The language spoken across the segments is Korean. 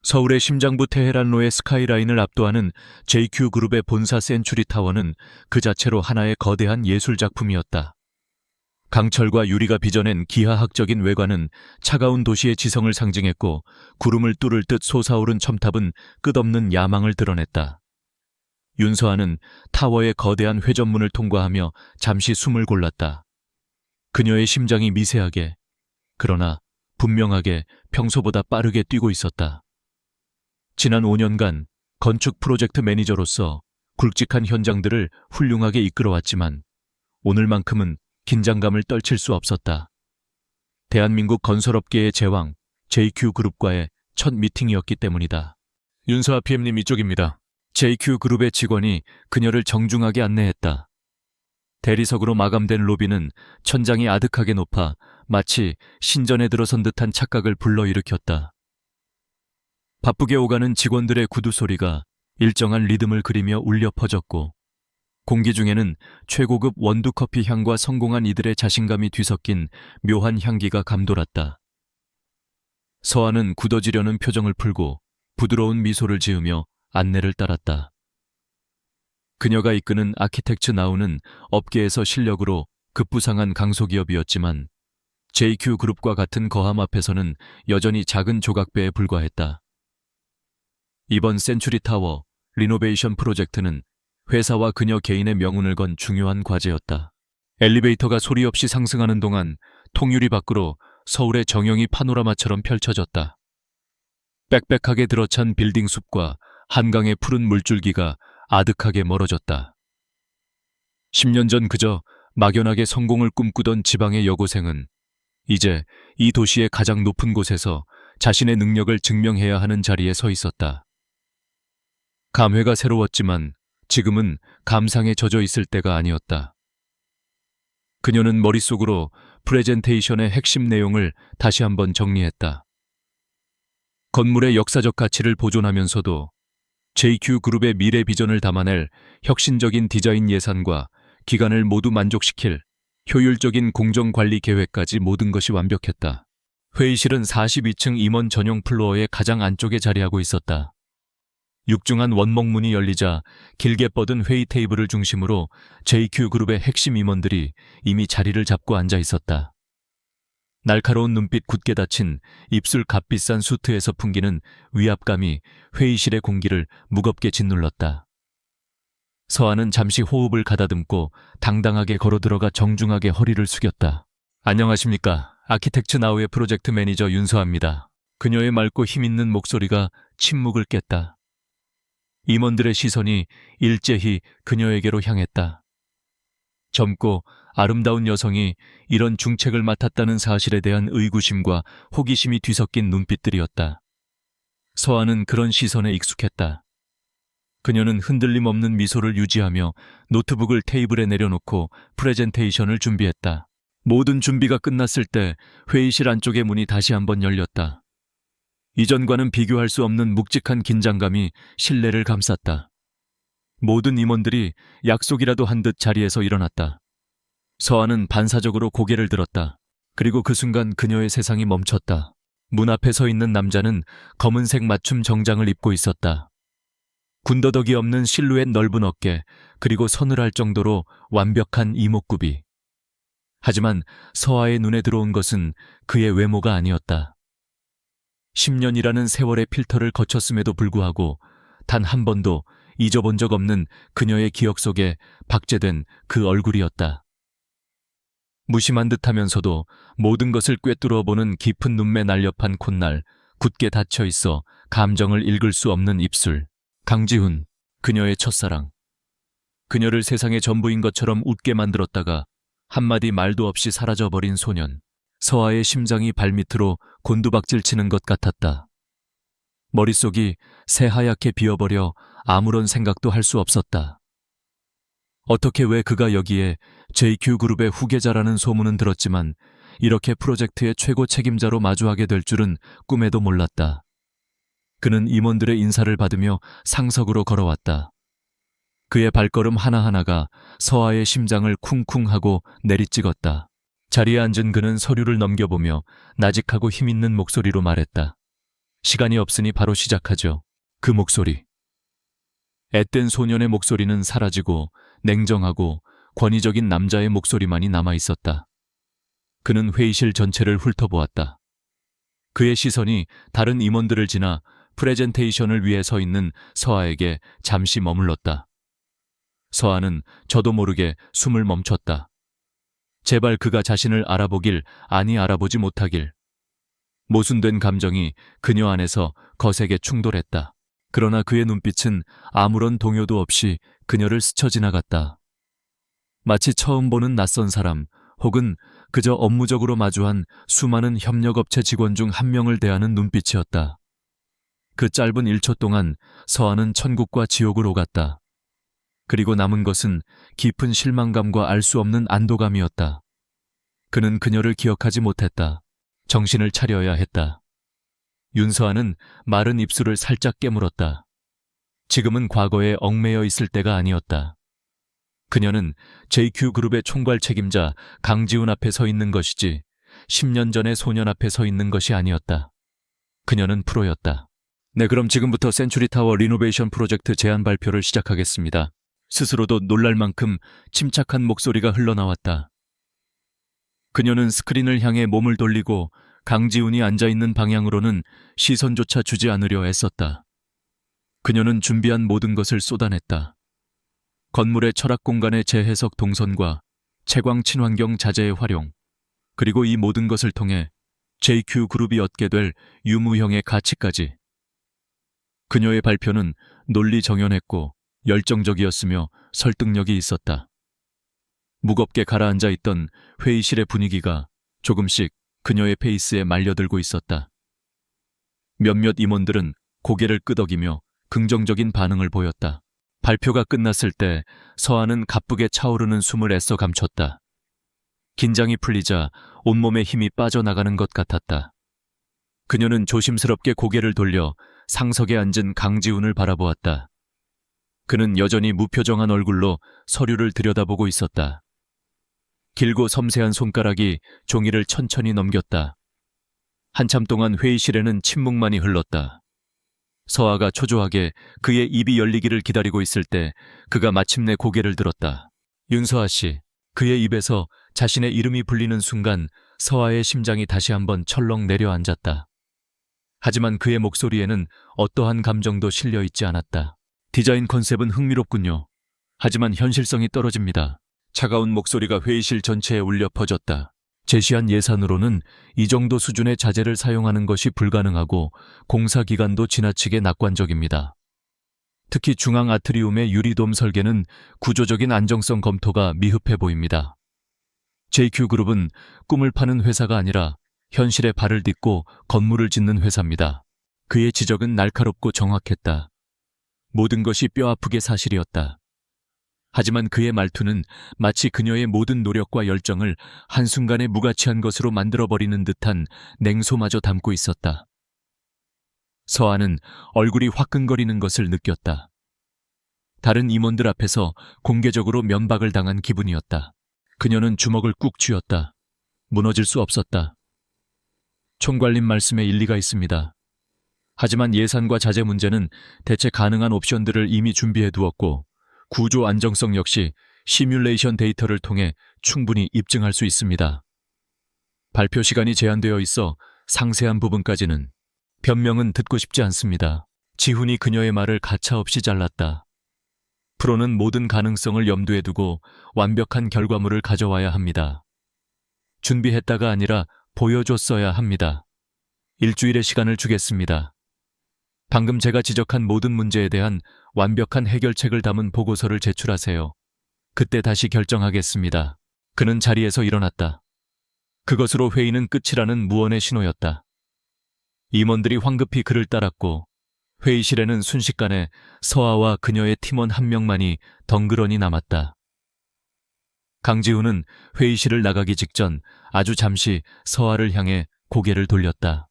서울의 심장부 테헤란로의 스카이라인을 압도하는 JQ그룹의 본사 센츄리타워는 그 자체로 하나의 거대한 예술작품이었다. 강철과 유리가 빚어낸 기하학적인 외관은 차가운 도시의 지성을 상징했고, 구름을 뚫을 듯 솟아오른 첨탑은 끝없는 야망을 드러냈다. 윤서아는 타워의 거대한 회전문을 통과하며 잠시 숨을 골랐다. 그녀의 심장이 미세하게, 그러나 분명하게 평소보다 빠르게 뛰고 있었다. 지난 5년간 건축 프로젝트 매니저로서 굵직한 현장들을 훌륭하게 이끌어왔지만 오늘만큼은 긴장감을 떨칠 수 없었다. 대한민국 건설업계의 제왕 JQ그룹과의 첫 미팅이었기 때문이다. 윤서아 PM님 이쪽입니다. JQ그룹의 직원이 그녀를 정중하게 안내했다. 대리석으로 마감된 로비는 천장이 아득하게 높아 마치 신전에 들어선 듯한 착각을 불러일으켰다. 바쁘게 오가는 직원들의 구두 소리가 일정한 리듬을 그리며 울려 퍼졌고, 공기 중에는 최고급 원두커피 향과 성공한 이들의 자신감이 뒤섞인 묘한 향기가 감돌았다. 서아는 굳어지려는 표정을 풀고 부드러운 미소를 지으며 안내를 따랐다. 그녀가 이끄는 아키텍츠 나우는 업계에서 실력으로 급부상한 강소기업이었지만 JQ그룹과 같은 거함 앞에서는 여전히 작은 조각배에 불과했다. 이번 센츄리타워 리노베이션 프로젝트는 회사와 그녀 개인의 명운을 건 중요한 과제였다. 엘리베이터가 소리 없이 상승하는 동안 통유리 밖으로 서울의 정영이 파노라마처럼 펼쳐졌다. 빽빽하게 들어찬 빌딩 숲과 한강의 푸른 물줄기가 아득하게 멀어졌다. 10년 전 그저 막연하게 성공을 꿈꾸던 지방의 여고생은 이제 이 도시의 가장 높은 곳에서 자신의 능력을 증명해야 하는 자리에 서 있었다. 감회가 새로웠지만 지금은 감상에 젖어 있을 때가 아니었다. 그녀는 머릿속으로 프레젠테이션의 핵심 내용을 다시 한번 정리했다. 건물의 역사적 가치를 보존하면서도 JQ그룹의 미래 비전을 담아낼 혁신적인 디자인 예산과 기간을 모두 만족시킬 효율적인 공정관리 계획까지 모든 것이 완벽했다. 회의실은 42층 임원 전용 플로어의 가장 안쪽에 자리하고 있었다. 육중한 원목문이 열리자 길게 뻗은 회의 테이블을 중심으로 JQ그룹의 핵심 임원들이 이미 자리를 잡고 앉아 있었다. 날카로운 눈빛 굳게 닫힌 입술 값비싼 수트에서 풍기는 위압감이 회의실의 공기를 무겁게 짓눌렀다. 서아는 잠시 호흡을 가다듬고 당당하게 걸어 들어가 정중하게 허리를 숙였다. 안녕하십니까. 아키텍츠 나우의 프로젝트 매니저 윤서아입니다. 그녀의 맑고 힘있는 목소리가 침묵을 깼다. 임원들의 시선이 일제히 그녀에게로 향했다. 젊고 아름다운 여성이 이런 중책을 맡았다는 사실에 대한 의구심과 호기심이 뒤섞인 눈빛들이었다. 서아는 그런 시선에 익숙했다. 그녀는 흔들림 없는 미소를 유지하며 노트북을 테이블에 내려놓고 프레젠테이션을 준비했다. 모든 준비가 끝났을 때 회의실 안쪽의 문이 다시 한번 열렸다. 이전과는 비교할 수 없는 묵직한 긴장감이 실내를 감쌌다. 모든 임원들이 약속이라도 한 듯 자리에서 일어났다. 서아는 반사적으로 고개를 들었다. 그리고 그 순간 그녀의 세상이 멈췄다. 문 앞에 서 있는 남자는 검은색 맞춤 정장을 입고 있었다. 군더더기 없는 실루엣 넓은 어깨, 그리고 서늘할 정도로 완벽한 이목구비. 하지만 서아의 눈에 들어온 것은 그의 외모가 아니었다. 10년이라는 세월의 필터를 거쳤음에도 불구하고 단 한 번도 잊어본 적 없는 그녀의 기억 속에 박제된 그 얼굴이었다. 무심한 듯하면서도 모든 것을 꿰뚫어 보는 깊은 눈매 날렵한 콧날, 굳게 닫혀 있어 감정을 읽을 수 없는 입술. 강지훈, 그녀의 첫사랑. 그녀를 세상의 전부인 것처럼 웃게 만들었다가 한마디 말도 없이 사라져버린 소년. 서아의 심장이 발밑으로 곤두박질 치는 것 같았다. 머릿속이 새하얗게 비어버려 아무런 생각도 할 수 없었다. 어떻게 왜 그가 여기에 JQ그룹의 후계자라는 소문은 들었지만 이렇게 프로젝트의 최고 책임자로 마주하게 될 줄은 꿈에도 몰랐다. 그는 임원들의 인사를 받으며 상석으로 걸어왔다. 그의 발걸음 하나하나가 서아의 심장을 쿵쿵하고 내리찍었다. 자리에 앉은 그는 서류를 넘겨보며 나직하고 힘있는 목소리로 말했다. 시간이 없으니 바로 시작하죠. 그 목소리. 앳된 소년의 목소리는 사라지고 냉정하고 권위적인 남자의 목소리만이 남아 있었다. 그는 회의실 전체를 훑어보았다. 그의 시선이 다른 임원들을 지나 프레젠테이션을 위해 서 있는 서아에게 잠시 머물렀다. 서아는 저도 모르게 숨을 멈췄다. 제발 그가 자신을 알아보길, 아니 알아보지 못하길. 모순된 감정이 그녀 안에서 거세게 충돌했다. 그러나 그의 눈빛은 아무런 동요도 없이 그녀를 스쳐 지나갔다. 마치 처음 보는 낯선 사람 혹은 그저 업무적으로 마주한 수많은 협력업체 직원 중 한 명을 대하는 눈빛이었다. 그 짧은 1초 동안 서아는 천국과 지옥을 오갔다. 그리고 남은 것은 깊은 실망감과 알 수 없는 안도감이었다. 그는 그녀를 기억하지 못했다. 정신을 차려야 했다. 윤서아는 마른 입술을 살짝 깨물었다. 지금은 과거에 얽매여 있을 때가 아니었다. 그녀는 JQ그룹의 총괄 책임자 강지훈 앞에 서 있는 것이지 10년 전의 소년 앞에 서 있는 것이 아니었다. 그녀는 프로였다. 네, 그럼 지금부터 센츄리타워 리노베이션 프로젝트 제안 발표를 시작하겠습니다. 스스로도 놀랄 만큼 침착한 목소리가 흘러나왔다. 그녀는 스크린을 향해 몸을 돌리고 강지훈이 앉아있는 방향으로는 시선조차 주지 않으려 애썼다. 그녀는 준비한 모든 것을 쏟아냈다. 건물의 철학 공간의 재해석 동선과 채광 친환경 자재의 활용, 그리고 이 모든 것을 통해 JQ그룹이 얻게 될 유무형의 가치까지. 그녀의 발표는 논리정연했고 열정적이었으며 설득력이 있었다. 무겁게 가라앉아 있던 회의실의 분위기가 조금씩 그녀의 페이스에 말려들고 있었다. 몇몇 임원들은 고개를 끄덕이며 긍정적인 반응을 보였다. 발표가 끝났을 때 서아는 가쁘게 차오르는 숨을 애써 감췄다. 긴장이 풀리자 온몸에 힘이 빠져나가는 것 같았다. 그녀는 조심스럽게 고개를 돌려 상석에 앉은 강지훈을 바라보았다. 그는 여전히 무표정한 얼굴로 서류를 들여다보고 있었다. 길고 섬세한 손가락이 종이를 천천히 넘겼다. 한참 동안 회의실에는 침묵만이 흘렀다. 서아가 초조하게 그의 입이 열리기를 기다리고 있을 때 그가 마침내 고개를 들었다. 윤서아 씨. 그의 입에서 자신의 이름이 불리는 순간 서아의 심장이 다시 한번 철렁 내려앉았다. 하지만 그의 목소리에는 어떠한 감정도 실려 있지 않았다. 디자인 컨셉은 흥미롭군요. 하지만 현실성이 떨어집니다. 차가운 목소리가 회의실 전체에 울려 퍼졌다. 제시한 예산으로는 이 정도 수준의 자재를 사용하는 것이 불가능하고 공사 기간도 지나치게 낙관적입니다. 특히 중앙 아트리움의 유리돔 설계는 구조적인 안정성 검토가 미흡해 보입니다. JQ그룹은 꿈을 파는 회사가 아니라 현실에 발을 딛고 건물을 짓는 회사입니다. 그의 지적은 날카롭고 정확했다. 모든 것이 뼈아프게 사실이었다. 하지만 그의 말투는 마치 그녀의 모든 노력과 열정을 한순간에 무가치한 것으로 만들어버리는 듯한 냉소마저 담고 있었다. 서아는 얼굴이 화끈거리는 것을 느꼈다. 다른 임원들 앞에서 공개적으로 면박을 당한 기분이었다. 그녀는 주먹을 꾹 쥐었다. 무너질 수 없었다. 총괄님 말씀에 일리가 있습니다. 하지만 예산과 자재 문제는 대체 가능한 옵션들을 이미 준비해 두었고 구조 안정성 역시 시뮬레이션 데이터를 통해 충분히 입증할 수 있습니다. 발표 시간이 제한되어 있어 상세한 부분까지는 변명은 듣고 싶지 않습니다. 지훈이 그녀의 말을 가차없이 잘랐다. 프로는 모든 가능성을 염두에 두고 완벽한 결과물을 가져와야 합니다. 준비했다가 아니라 보여줬어야 합니다. 일주일의 시간을 주겠습니다. 방금 제가 지적한 모든 문제에 대한 완벽한 해결책을 담은 보고서를 제출하세요. 그때 다시 결정하겠습니다. 그는 자리에서 일어났다. 그것으로 회의는 끝이라는 무언의 신호였다. 임원들이 황급히 그를 따랐고 회의실에는 순식간에 서아와 그녀의 팀원 한 명만이 덩그러니 남았다. 강지훈은 회의실을 나가기 직전 아주 잠시 서아를 향해 고개를 돌렸다.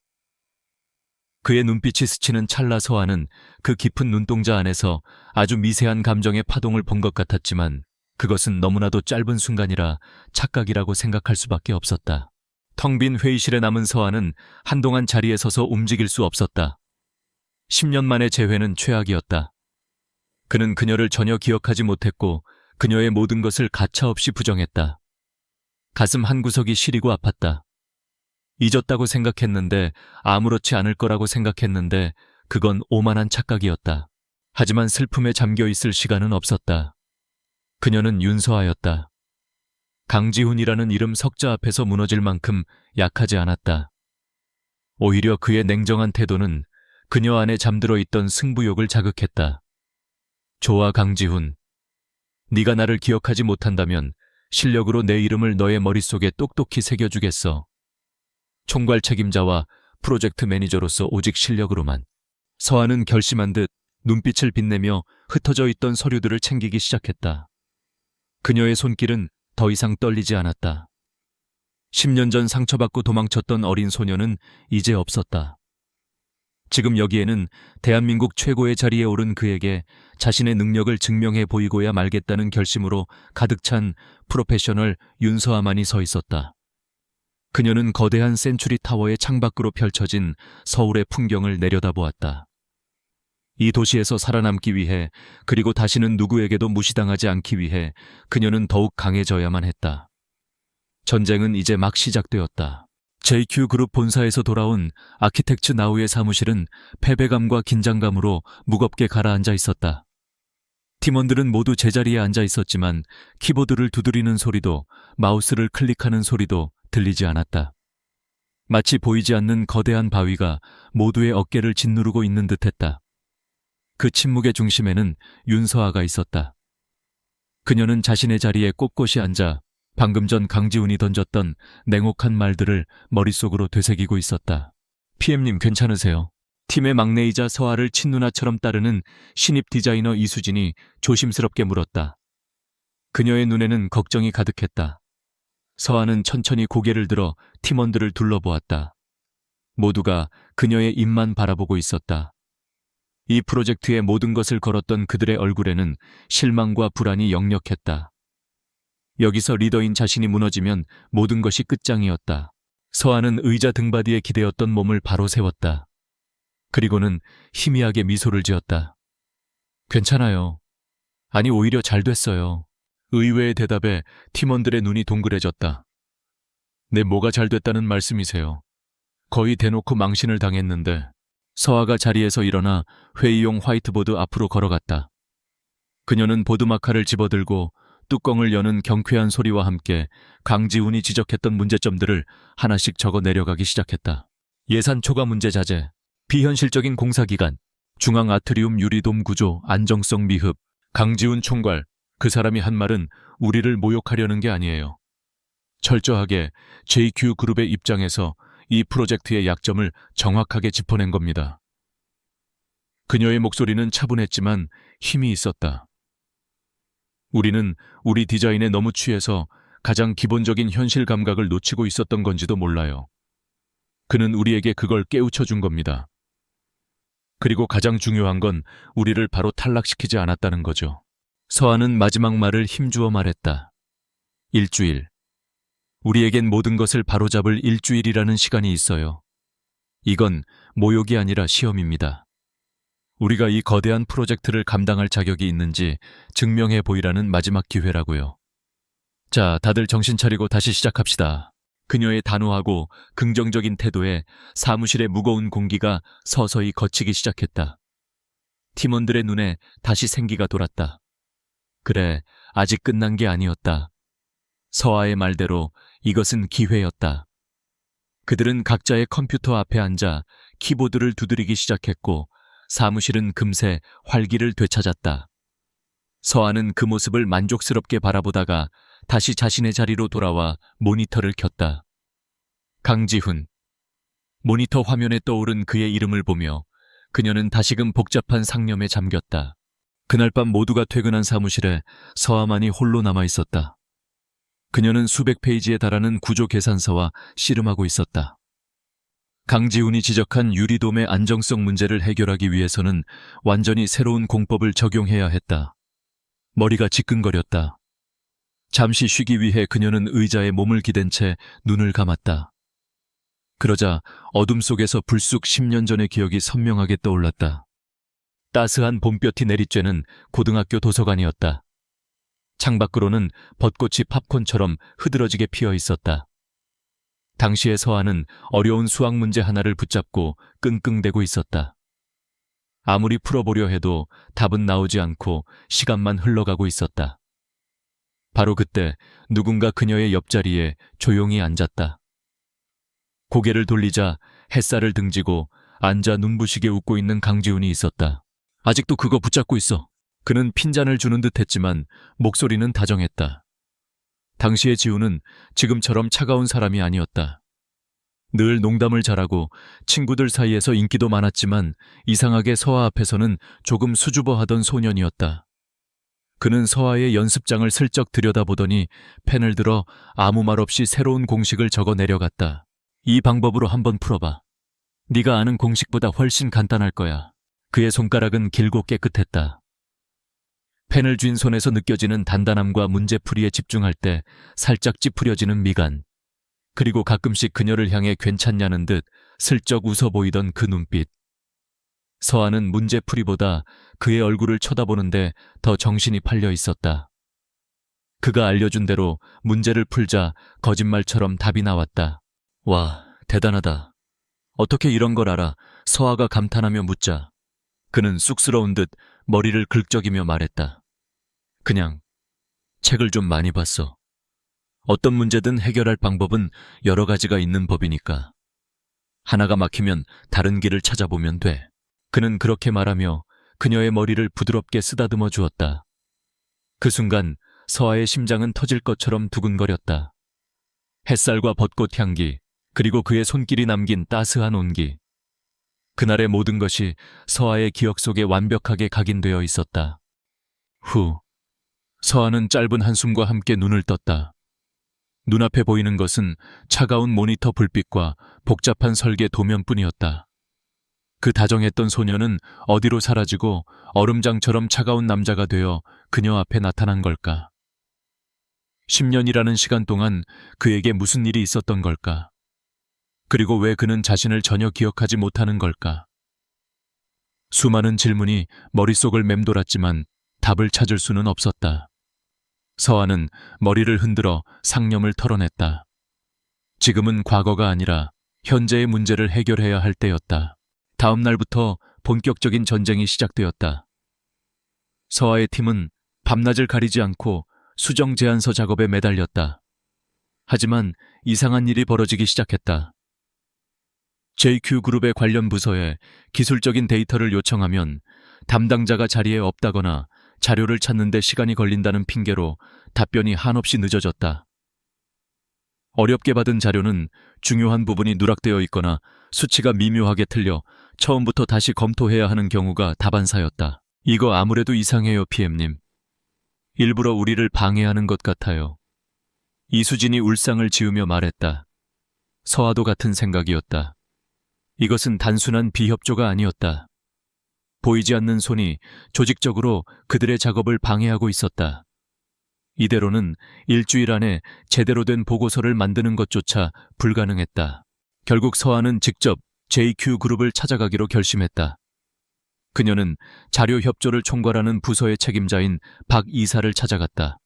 그의 눈빛이 스치는 찰나 서아는 그 깊은 눈동자 안에서 아주 미세한 감정의 파동을 본 것 같았지만 그것은 너무나도 짧은 순간이라 착각이라고 생각할 수밖에 없었다. 텅 빈 회의실에 남은 서아는 한동안 자리에 서서 움직일 수 없었다. 10년 만의 재회는 최악이었다. 그는 그녀를 전혀 기억하지 못했고 그녀의 모든 것을 가차없이 부정했다. 가슴 한구석이 시리고 아팠다. 잊었다고 생각했는데, 아무렇지 않을 거라고 생각했는데 그건 오만한 착각이었다. 하지만 슬픔에 잠겨 있을 시간은 없었다. 그녀는 윤서아였다. 강지훈이라는 이름 석자 앞에서 무너질 만큼 약하지 않았다. 오히려 그의 냉정한 태도는 그녀 안에 잠들어 있던 승부욕을 자극했다. 좋아, 강지훈. 네가 나를 기억하지 못한다면 실력으로 내 이름을 너의 머릿속에 똑똑히 새겨주겠어. 총괄 책임자와 프로젝트 매니저로서 오직 실력으로만. 서아는 결심한 듯 눈빛을 빛내며 흩어져 있던 서류들을 챙기기 시작했다. 그녀의 손길은 더 이상 떨리지 않았다. 10년 전 상처받고 도망쳤던 어린 소녀는 이제 없었다. 지금 여기에는 대한민국 최고의 자리에 오른 그에게 자신의 능력을 증명해 보이고야 말겠다는 결심으로 가득 찬 프로페셔널 윤서아만이 서 있었다. 그녀는 거대한 센츄리 타워의 창밖으로 펼쳐진 서울의 풍경을 내려다보았다. 이 도시에서 살아남기 위해, 그리고 다시는 누구에게도 무시당하지 않기 위해 그녀는 더욱 강해져야만 했다. 전쟁은 이제 막 시작되었다. JQ 그룹 본사에서 돌아온 아키텍츠 나우의 사무실은 패배감과 긴장감으로 무겁게 가라앉아 있었다. 팀원들은 모두 제자리에 앉아 있었지만 키보드를 두드리는 소리도 마우스를 클릭하는 소리도 들리지 않았다. 마치 보이지 않는 거대한 바위가 모두의 어깨를 짓누르고 있는 듯했다. 그 침묵의 중심에는 윤서아가 있었다. 그녀는 자신의 자리에 꼿꼿이 앉아 방금 전 강지훈이 던졌던 냉혹한 말들을 머릿속으로 되새기고 있었다. PM님 괜찮으세요? 팀의 막내이자 서아를 친누나처럼 따르는 신입 디자이너 이수진이 조심스럽게 물었다. 그녀의 눈에는 걱정이 가득했다. 서아는 천천히 고개를 들어 팀원들을 둘러보았다. 모두가 그녀의 입만 바라보고 있었다. 이 프로젝트의 모든 것을 걸었던 그들의 얼굴에는 실망과 불안이 역력했다. 여기서 리더인 자신이 무너지면 모든 것이 끝장이었다. 서아는 의자 등받이에 기대었던 몸을 바로 세웠다. 그리고는 희미하게 미소를 지었다. 괜찮아요. 아니, 오히려 잘 됐어요. 의외의 대답에 팀원들의 눈이 동그래졌다. 내 뭐가 잘 됐다는 말씀이세요? 거의 대놓고 망신을 당했는데. 서아가 자리에서 일어나 회의용 화이트보드 앞으로 걸어갔다. 그녀는 보드마카를 집어들고 뚜껑을 여는 경쾌한 소리와 함께 강지훈이 지적했던 문제점들을 하나씩 적어 내려가기 시작했다. 예산 초과 문제 자재, 비현실적인 공사기간, 중앙 아트리움 유리돔 구조, 안정성 미흡. 강지훈 총괄, 그 사람이 한 말은 우리를 모욕하려는 게 아니에요. 철저하게 JQ 그룹의 입장에서 이 프로젝트의 약점을 정확하게 짚어낸 겁니다. 그녀의 목소리는 차분했지만 힘이 있었다. 우리는 우리 디자인에 너무 취해서 가장 기본적인 현실 감각을 놓치고 있었던 건지도 몰라요. 그는 우리에게 그걸 깨우쳐 준 겁니다. 그리고 가장 중요한 건 우리를 바로 탈락시키지 않았다는 거죠. 서아는 마지막 말을 힘주어 말했다. 일주일. 우리에겐 모든 것을 바로잡을 일주일이라는 시간이 있어요. 이건 모욕이 아니라 시험입니다. 우리가 이 거대한 프로젝트를 감당할 자격이 있는지 증명해 보이라는 마지막 기회라고요. 자, 다들 정신 차리고 다시 시작합시다. 그녀의 단호하고 긍정적인 태도에 사무실의 무거운 공기가 서서히 걷히기 시작했다. 팀원들의 눈에 다시 생기가 돌았다. 그래, 아직 끝난 게 아니었다. 서아의 말대로 이것은 기회였다. 그들은 각자의 컴퓨터 앞에 앉아 키보드를 두드리기 시작했고 사무실은 금세 활기를 되찾았다. 서아는 그 모습을 만족스럽게 바라보다가 다시 자신의 자리로 돌아와 모니터를 켰다. 강지훈. 모니터 화면에 떠오른 그의 이름을 보며 그녀는 다시금 복잡한 상념에 잠겼다. 그날 밤 모두가 퇴근한 사무실에 서아만이 홀로 남아있었다. 그녀는 수백 페이지에 달하는 구조 계산서와 씨름하고 있었다. 강지훈이 지적한 유리돔의 안정성 문제를 해결하기 위해서는 완전히 새로운 공법을 적용해야 했다. 머리가 지끈거렸다. 잠시 쉬기 위해 그녀는 의자에 몸을 기댄 채 눈을 감았다. 그러자 어둠 속에서 불쑥 10년 전의 기억이 선명하게 떠올랐다. 따스한 봄볕이 내리쬐는 고등학교 도서관이었다. 창밖으로는 벚꽃이 팝콘처럼 흐드러지게 피어 있었다. 당시의 서아는 어려운 수학 문제 하나를 붙잡고 끙끙대고 있었다. 아무리 풀어보려 해도 답은 나오지 않고 시간만 흘러가고 있었다. 바로 그때 누군가 그녀의 옆자리에 조용히 앉았다. 고개를 돌리자 햇살을 등지고 앉아 눈부시게 웃고 있는 강지훈이 있었다. 아직도 그거 붙잡고 있어. 그는 핀잔을 주는 듯 했지만 목소리는 다정했다. 당시의 지훈은 지금처럼 차가운 사람이 아니었다. 늘 농담을 잘하고 친구들 사이에서 인기도 많았지만 이상하게 서아 앞에서는 조금 수줍어하던 소년이었다. 그는 서아의 연습장을 슬쩍 들여다보더니 펜을 들어 아무 말 없이 새로운 공식을 적어 내려갔다. 이 방법으로 한번 풀어봐. 네가 아는 공식보다 훨씬 간단할 거야. 그의 손가락은 길고 깨끗했다. 펜을 쥔 손에서 느껴지는 단단함과 문제풀이에 집중할 때 살짝 찌푸려지는 미간, 그리고 가끔씩 그녀를 향해 괜찮냐는 듯 슬쩍 웃어 보이던 그 눈빛. 서아는 문제풀이보다 그의 얼굴을 쳐다보는데 더 정신이 팔려 있었다. 그가 알려준 대로 문제를 풀자 거짓말처럼 답이 나왔다. 와, 대단하다. 어떻게 이런 걸 알아? 서아가 감탄하며 묻자 그는 쑥스러운 듯 머리를 긁적이며 말했다. 그냥 책을 좀 많이 봤어. 어떤 문제든 해결할 방법은 여러 가지가 있는 법이니까. 하나가 막히면 다른 길을 찾아보면 돼. 그는 그렇게 말하며 그녀의 머리를 부드럽게 쓰다듬어 주었다. 그 순간 서아의 심장은 터질 것처럼 두근거렸다. 햇살과 벚꽃 향기, 그리고 그의 손길이 남긴 따스한 온기. 그날의 모든 것이 서아의 기억 속에 완벽하게 각인되어 있었다. 후, 서아는 짧은 한숨과 함께 눈을 떴다. 눈앞에 보이는 것은 차가운 모니터 불빛과 복잡한 설계 도면뿐이었다. 그 다정했던 소녀는 어디로 사라지고 얼음장처럼 차가운 남자가 되어 그녀 앞에 나타난 걸까? 10년이라는 시간 동안 그에게 무슨 일이 있었던 걸까? 그리고 왜 그는 자신을 전혀 기억하지 못하는 걸까? 수많은 질문이 머릿속을 맴돌았지만 답을 찾을 수는 없었다. 서아는 머리를 흔들어 상념을 털어냈다. 지금은 과거가 아니라 현재의 문제를 해결해야 할 때였다. 다음 날부터 본격적인 전쟁이 시작되었다. 서아의 팀은 밤낮을 가리지 않고 수정 제안서 작업에 매달렸다. 하지만 이상한 일이 벌어지기 시작했다. JQ그룹의 관련 부서에 기술적인 데이터를 요청하면 담당자가 자리에 없다거나 자료를 찾는데 시간이 걸린다는 핑계로 답변이 한없이 늦어졌다. 어렵게 받은 자료는 중요한 부분이 누락되어 있거나 수치가 미묘하게 틀려 처음부터 다시 검토해야 하는 경우가 다반사였다. 이거 아무래도 이상해요, PM님. 일부러 우리를 방해하는 것 같아요. 이수진이 울상을 지으며 말했다. 서아도 같은 생각이었다. 이것은 단순한 비협조가 아니었다. 보이지 않는 손이 조직적으로 그들의 작업을 방해하고 있었다. 이대로는 일주일 안에 제대로 된 보고서를 만드는 것조차 불가능했다. 결국 서아는 직접 JQ그룹을 찾아가기로 결심했다. 그녀는 자료 협조를 총괄하는 부서의 책임자인 박 이사를 찾아갔다.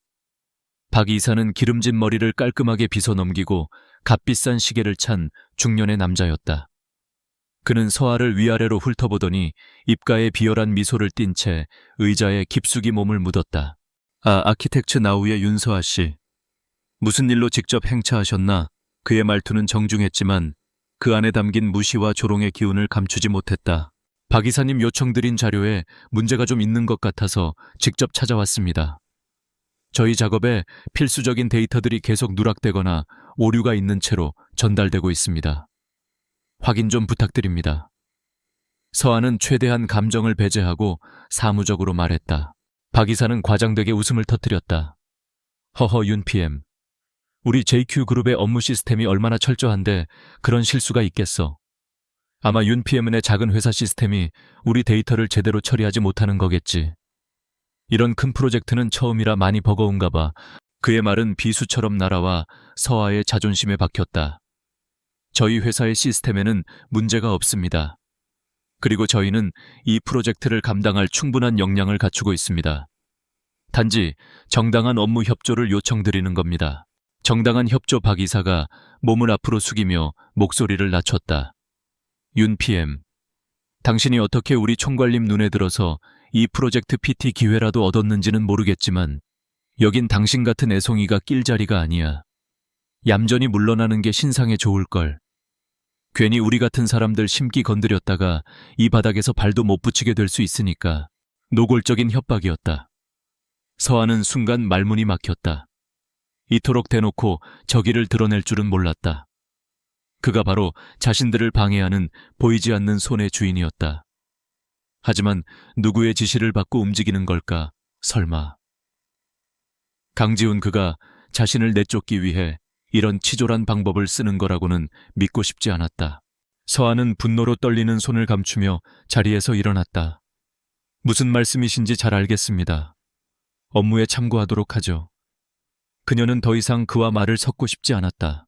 박 이사는 기름진 머리를 깔끔하게 빗어 넘기고 값비싼 시계를 찬 중년의 남자였다. 그는 서아를 위아래로 훑어보더니 입가에 비열한 미소를 띤 채 의자에 깊숙이 몸을 묻었다. 아키텍처 나우의 윤서아 씨. 무슨 일로 직접 행차하셨나? 그의 말투는 정중했지만 그 안에 담긴 무시와 조롱의 기운을 감추지 못했다. 박 이사님 요청드린 자료에 문제가 좀 있는 것 같아서 직접 찾아왔습니다. 저희 작업에 필수적인 데이터들이 계속 누락되거나 오류가 있는 채로 전달되고 있습니다. 확인 좀 부탁드립니다. 서아는 최대한 감정을 배제하고 사무적으로 말했다. 박 이사는 과장되게 웃음을 터뜨렸다. 허허 윤 PM. 우리 JQ그룹의 업무 시스템이 얼마나 철저한데 그런 실수가 있겠어. 아마 윤 PM의 작은 회사 시스템이 우리 데이터를 제대로 처리하지 못하는 거겠지. 이런 큰 프로젝트는 처음이라 많이 버거운가 봐. 그의 말은 비수처럼 날아와 서아의 자존심에 박혔다. 저희 회사의 시스템에는 문제가 없습니다. 그리고 저희는 이 프로젝트를 감당할 충분한 역량을 갖추고 있습니다. 단지 정당한 업무 협조를 요청드리는 겁니다. 정당한 협조. 박 이사가 몸을 앞으로 숙이며 목소리를 낮췄다. 윤 PM, 당신이 어떻게 우리 총괄님 눈에 들어서 이 프로젝트 PT 기회라도 얻었는지는 모르겠지만 여긴 당신 같은 애송이가 낄 자리가 아니야. 얌전히 물러나는 게 신상에 좋을걸. 괜히 우리 같은 사람들 심기 건드렸다가 이 바닥에서 발도 못 붙이게 될 수 있으니까. 노골적인 협박이었다. 서한은 순간 말문이 막혔다. 이토록 대놓고 저기를 드러낼 줄은 몰랐다. 그가 바로 자신들을 방해하는 보이지 않는 손의 주인이었다. 하지만 누구의 지시를 받고 움직이는 걸까? 설마. 강지훈, 그가 자신을 내쫓기 위해 이런 치졸한 방법을 쓰는 거라고는 믿고 싶지 않았다. 서한은 분노로 떨리는 손을 감추며 자리에서 일어났다. 무슨 말씀이신지 잘 알겠습니다. 업무에 참고하도록 하죠. 그녀는 더 이상 그와 말을 섞고 싶지 않았다.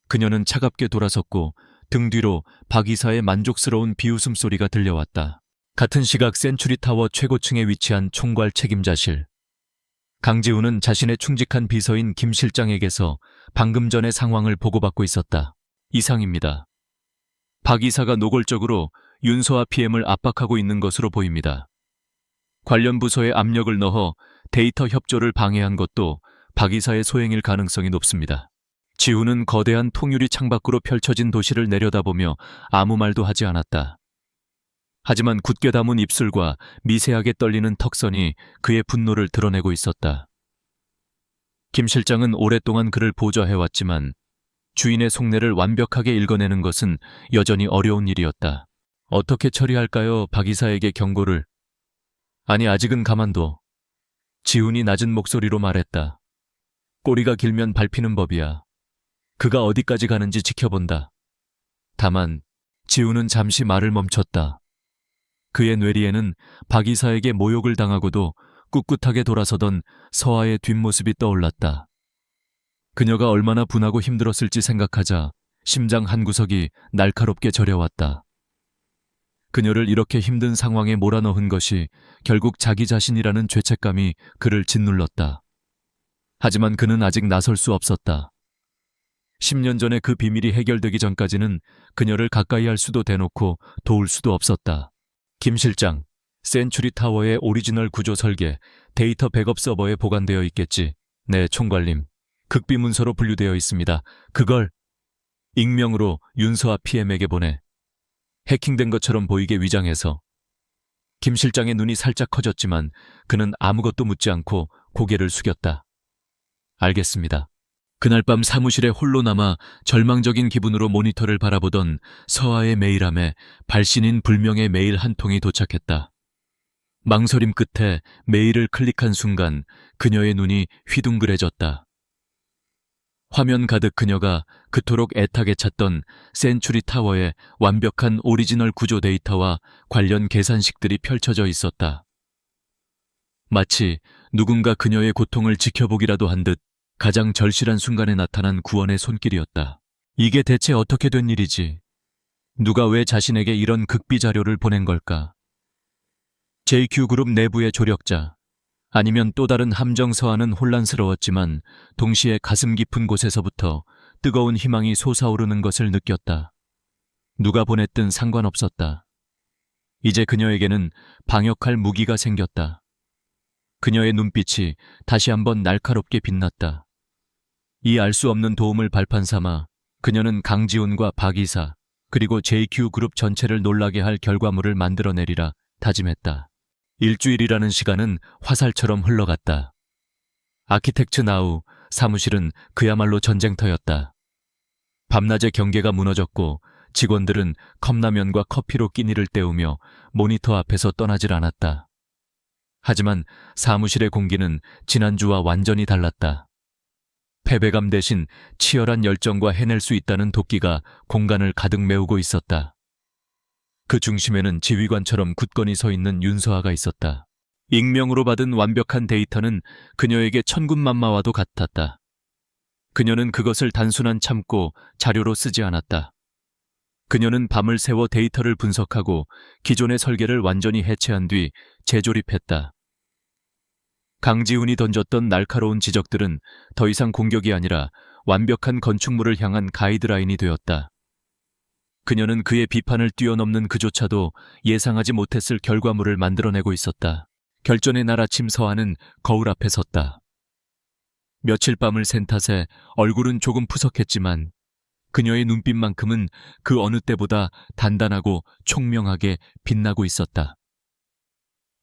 그녀는 차갑게 돌아섰고 등 뒤로 박 이사의 만족스러운 비웃음 소리가 들려왔다. 같은 시각 센츄리타워 최고층에 위치한 총괄 책임자실. 강지훈은 자신의 충직한 비서인 김 실장에게서 방금 전의 상황을 보고받고 있었다. 이상입니다. 박 이사가 노골적으로 윤서아 PM을 압박하고 있는 것으로 보입니다. 관련 부서에 압력을 넣어 데이터 협조를 방해한 것도 박 이사의 소행일 가능성이 높습니다. 지훈은 거대한 통유리 창밖으로 펼쳐진 도시를 내려다보며 아무 말도 하지 않았다. 하지만 굳게 담은 입술과 미세하게 떨리는 턱선이 그의 분노를 드러내고 있었다. 김 실장은 오랫동안 그를 보좌해왔지만 주인의 속내를 완벽하게 읽어내는 것은 여전히 어려운 일이었다. 어떻게 처리할까요? 박 이사에게 경고를. 아니, 아직은 가만둬. 지훈이 낮은 목소리로 말했다. 꼬리가 길면 밟히는 법이야. 그가 어디까지 가는지 지켜본다. 다만 지훈은 잠시 말을 멈췄다. 그의 뇌리에는 박 이사에게 모욕을 당하고도 꿋꿋하게 돌아서던 서아의 뒷모습이 떠올랐다. 그녀가 얼마나 분하고 힘들었을지 생각하자 심장 한구석이 날카롭게 저려왔다. 그녀를 이렇게 힘든 상황에 몰아넣은 것이 결국 자기 자신이라는 죄책감이 그를 짓눌렀다. 하지만 그는 아직 나설 수 없었다. 10년 전에 그 비밀이 해결되기 전까지는 그녀를 가까이 할 수도 대놓고 도울 수도 없었다. 김 실장, 센츄리타워의 오리지널 구조 설계, 데이터 백업 서버에 보관되어 있겠지. 네, 총괄님. 극비 문서로 분류되어 있습니다. 그걸 익명으로 윤서아 PM에게 보내. 해킹된 것처럼 보이게 위장해서. 김 실장의 눈이 살짝 커졌지만 그는 아무것도 묻지 않고 고개를 숙였다. 알겠습니다. 그날 밤 사무실에 홀로 남아 절망적인 기분으로 모니터를 바라보던 서아의 메일함에 발신인 불명의 메일 한 통이 도착했다. 망설임 끝에 메일을 클릭한 순간 그녀의 눈이 휘둥그레졌다. 화면 가득 그녀가 그토록 애타게 찾던 센츄리타워의 완벽한 오리지널 구조 데이터와 관련 계산식들이 펼쳐져 있었다. 마치 누군가 그녀의 고통을 지켜보기라도 한 듯 가장 절실한 순간에 나타난 구원의 손길이었다. 이게 대체 어떻게 된 일이지? 누가 왜 자신에게 이런 극비 자료를 보낸 걸까? JQ그룹 내부의 조력자, 아니면 또 다른 함정. 서한은 혼란스러웠지만 동시에 가슴 깊은 곳에서부터 뜨거운 희망이 솟아오르는 것을 느꼈다. 누가 보냈든 상관없었다. 이제 그녀에게는 방역할 무기가 생겼다. 그녀의 눈빛이 다시 한번 날카롭게 빛났다. 이 알 수 없는 도움을 발판 삼아 그녀는 강지훈과 박 이사 그리고 JQ그룹 전체를 놀라게 할 결과물을 만들어내리라 다짐했다. 일주일이라는 시간은 화살처럼 흘러갔다. 아키텍트 나우 사무실은 그야말로 전쟁터였다. 밤낮의 경계가 무너졌고 직원들은 컵라면과 커피로 끼니를 때우며 모니터 앞에서 떠나질 않았다. 하지만 사무실의 공기는 지난주와 완전히 달랐다. 패배감 대신 치열한 열정과 해낼 수 있다는 도끼가 공간을 가득 메우고 있었다. 그 중심에는 지휘관처럼 굳건히 서 있는 윤서아가 있었다. 익명으로 받은 완벽한 데이터는 그녀에게 천군만마와도 같았다. 그녀는 그것을 단순한 참고 자료로 쓰지 않았다. 그녀는 밤을 새워 데이터를 분석하고 기존의 설계를 완전히 해체한 뒤 재조립했다. 강지훈이 던졌던 날카로운 지적들은 더 이상 공격이 아니라 완벽한 건축물을 향한 가이드라인이 되었다. 그녀는 그의 비판을 뛰어넘는 그조차도 예상하지 못했을 결과물을 만들어내고 있었다. 결전의 날 아침 서한은 거울 앞에 섰다. 며칠 밤을 샌 탓에 얼굴은 조금 푸석했지만 그녀의 눈빛만큼은 그 어느 때보다 단단하고 총명하게 빛나고 있었다.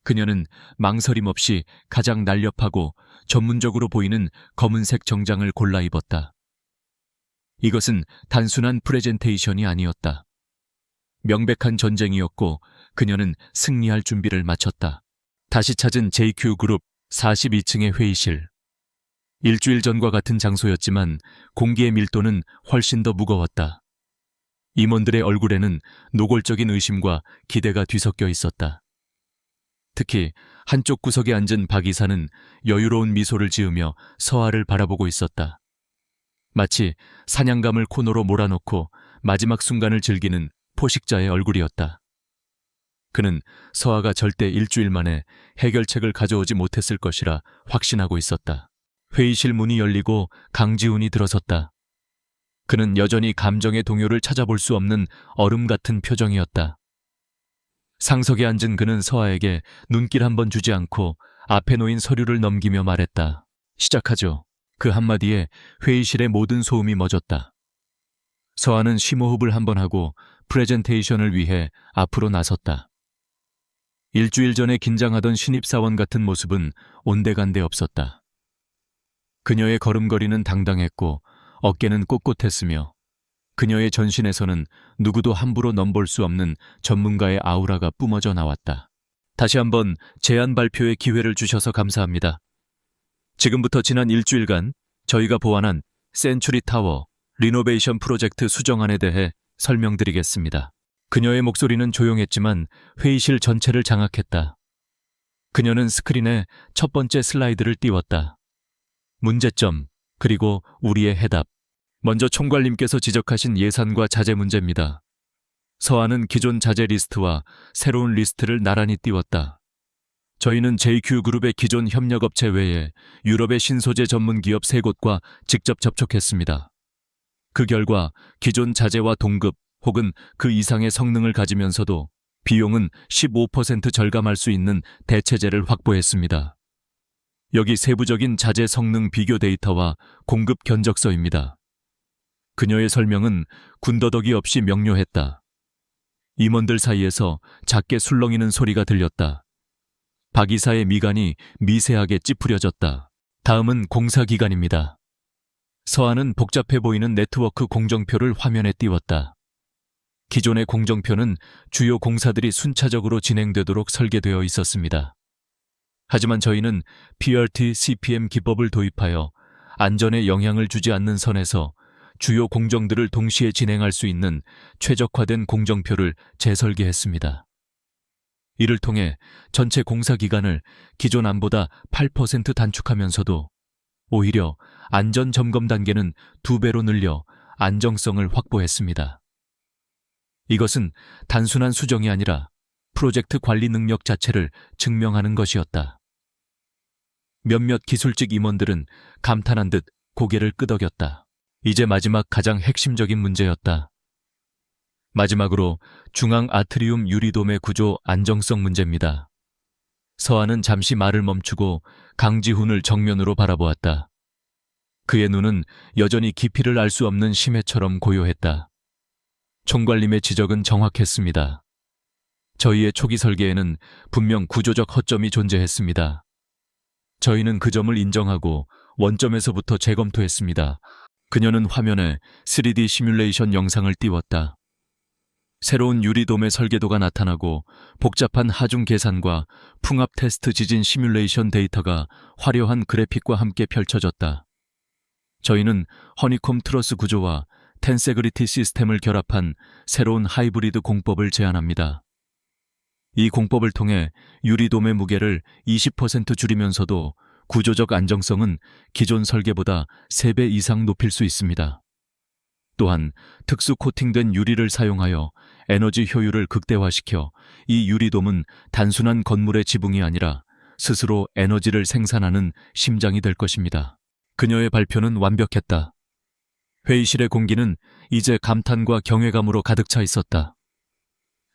그녀는 망설임 없이 가장 날렵하고 전문적으로 보이는 검은색 정장을 골라 입었다. 이것은 단순한 프레젠테이션이 아니었다. 명백한 전쟁이었고 그녀는 승리할 준비를 마쳤다. 다시 찾은 JQ그룹 42층의 회의실. 일주일 전과 같은 장소였지만 공기의 밀도는 훨씬 더 무거웠다. 임원들의 얼굴에는 노골적인 의심과 기대가 뒤섞여 있었다. 특히 한쪽 구석에 앉은 박 이사는 여유로운 미소를 지으며 서아를 바라보고 있었다. 마치 사냥감을 코너로 몰아넣고 마지막 순간을 즐기는 포식자의 얼굴이었다. 그는 서아가 절대 일주일 만에 해결책을 가져오지 못했을 것이라 확신하고 있었다. 회의실 문이 열리고 강지훈이 들어섰다. 그는 여전히 감정의 동요를 찾아볼 수 없는 얼음 같은 표정이었다. 상석에 앉은 그는 서아에게 눈길 한 번 주지 않고 앞에 놓인 서류를 넘기며 말했다. 시작하죠. 그 한마디에 회의실의 모든 소음이 멎었다. 서아는 심호흡을 한 번 하고 프레젠테이션을 위해 앞으로 나섰다. 일주일 전에 긴장하던 신입사원 같은 모습은 온데간데 없었다. 그녀의 걸음걸이는 당당했고 어깨는 꼿꼿했으며 그녀의 전신에서는 누구도 함부로 넘볼 수 없는 전문가의 아우라가 뿜어져 나왔다. 다시 한번 제안 발표의 기회를 주셔서 감사합니다. 지금부터 지난 일주일간 저희가 보완한 센츄리 타워 리노베이션 프로젝트 수정안에 대해 설명드리겠습니다. 그녀의 목소리는 조용했지만 회의실 전체를 장악했다. 그녀는 스크린에 첫 번째 슬라이드를 띄웠다. 문제점, 그리고 우리의 해답. 먼저 총괄님께서 지적하신 예산과 자재 문제입니다. 서아는 기존 자재 리스트와 새로운 리스트를 나란히 띄웠다. 저희는 JQ그룹의 기존 협력업체 외에 유럽의 신소재 전문 기업 3곳과 직접 접촉했습니다. 그 결과 기존 자재와 동급 혹은 그 이상의 성능을 가지면서도 비용은 15% 절감할 수 있는 대체재를 확보했습니다. 여기 세부적인 자재 성능 비교 데이터와 공급 견적서입니다. 그녀의 설명은 군더더기 없이 명료했다. 임원들 사이에서 작게 술렁이는 소리가 들렸다. 박 이사의 미간이 미세하게 찌푸려졌다. 다음은 공사 기간입니다. 서아는 복잡해 보이는 네트워크 공정표를 화면에 띄웠다. 기존의 공정표는 주요 공사들이 순차적으로 진행되도록 설계되어 있었습니다. 하지만 저희는 PRT CPM 기법을 도입하여 안전에 영향을 주지 않는 선에서 주요 공정들을 동시에 진행할 수 있는 최적화된 공정표를 재설계했습니다. 이를 통해 전체 공사 기간을 기존 안보다 8% 단축하면서도 오히려 안전 점검 단계는 2배로 늘려 안정성을 확보했습니다. 이것은 단순한 수정이 아니라 프로젝트 관리 능력 자체를 증명하는 것이었다. 몇몇 기술직 임원들은 감탄한 듯 고개를 끄덕였다. 이제 마지막 가장 핵심적인 문제였다. 마지막으로 중앙 아트리움 유리돔의 구조 안정성 문제입니다. 서아는 잠시 말을 멈추고 강지훈을 정면으로 바라보았다. 그의 눈은 여전히 깊이를 알 수 없는 심해처럼 고요했다. 총괄님의 지적은 정확했습니다. 저희의 초기 설계에는 분명 구조적 허점이 존재했습니다. 저희는 그 점을 인정하고 원점에서부터 재검토했습니다. 그녀는 화면에 3D 시뮬레이션 영상을 띄웠다. 새로운 유리돔의 설계도가 나타나고 복잡한 하중 계산과 풍압 테스트 지진 시뮬레이션 데이터가 화려한 그래픽과 함께 펼쳐졌다. 저희는 허니콤 트러스 구조와 텐세그리티 시스템을 결합한 새로운 하이브리드 공법을 제안합니다. 이 공법을 통해 유리돔의 무게를 20% 줄이면서도 구조적 안정성은 기존 설계보다 3배 이상 높일 수 있습니다. 또한 특수 코팅된 유리를 사용하여 에너지 효율을 극대화시켜 이 유리돔은 단순한 건물의 지붕이 아니라 스스로 에너지를 생산하는 심장이 될 것입니다. 그녀의 발표는 완벽했다. 회의실의 공기는 이제 감탄과 경외감으로 가득 차 있었다.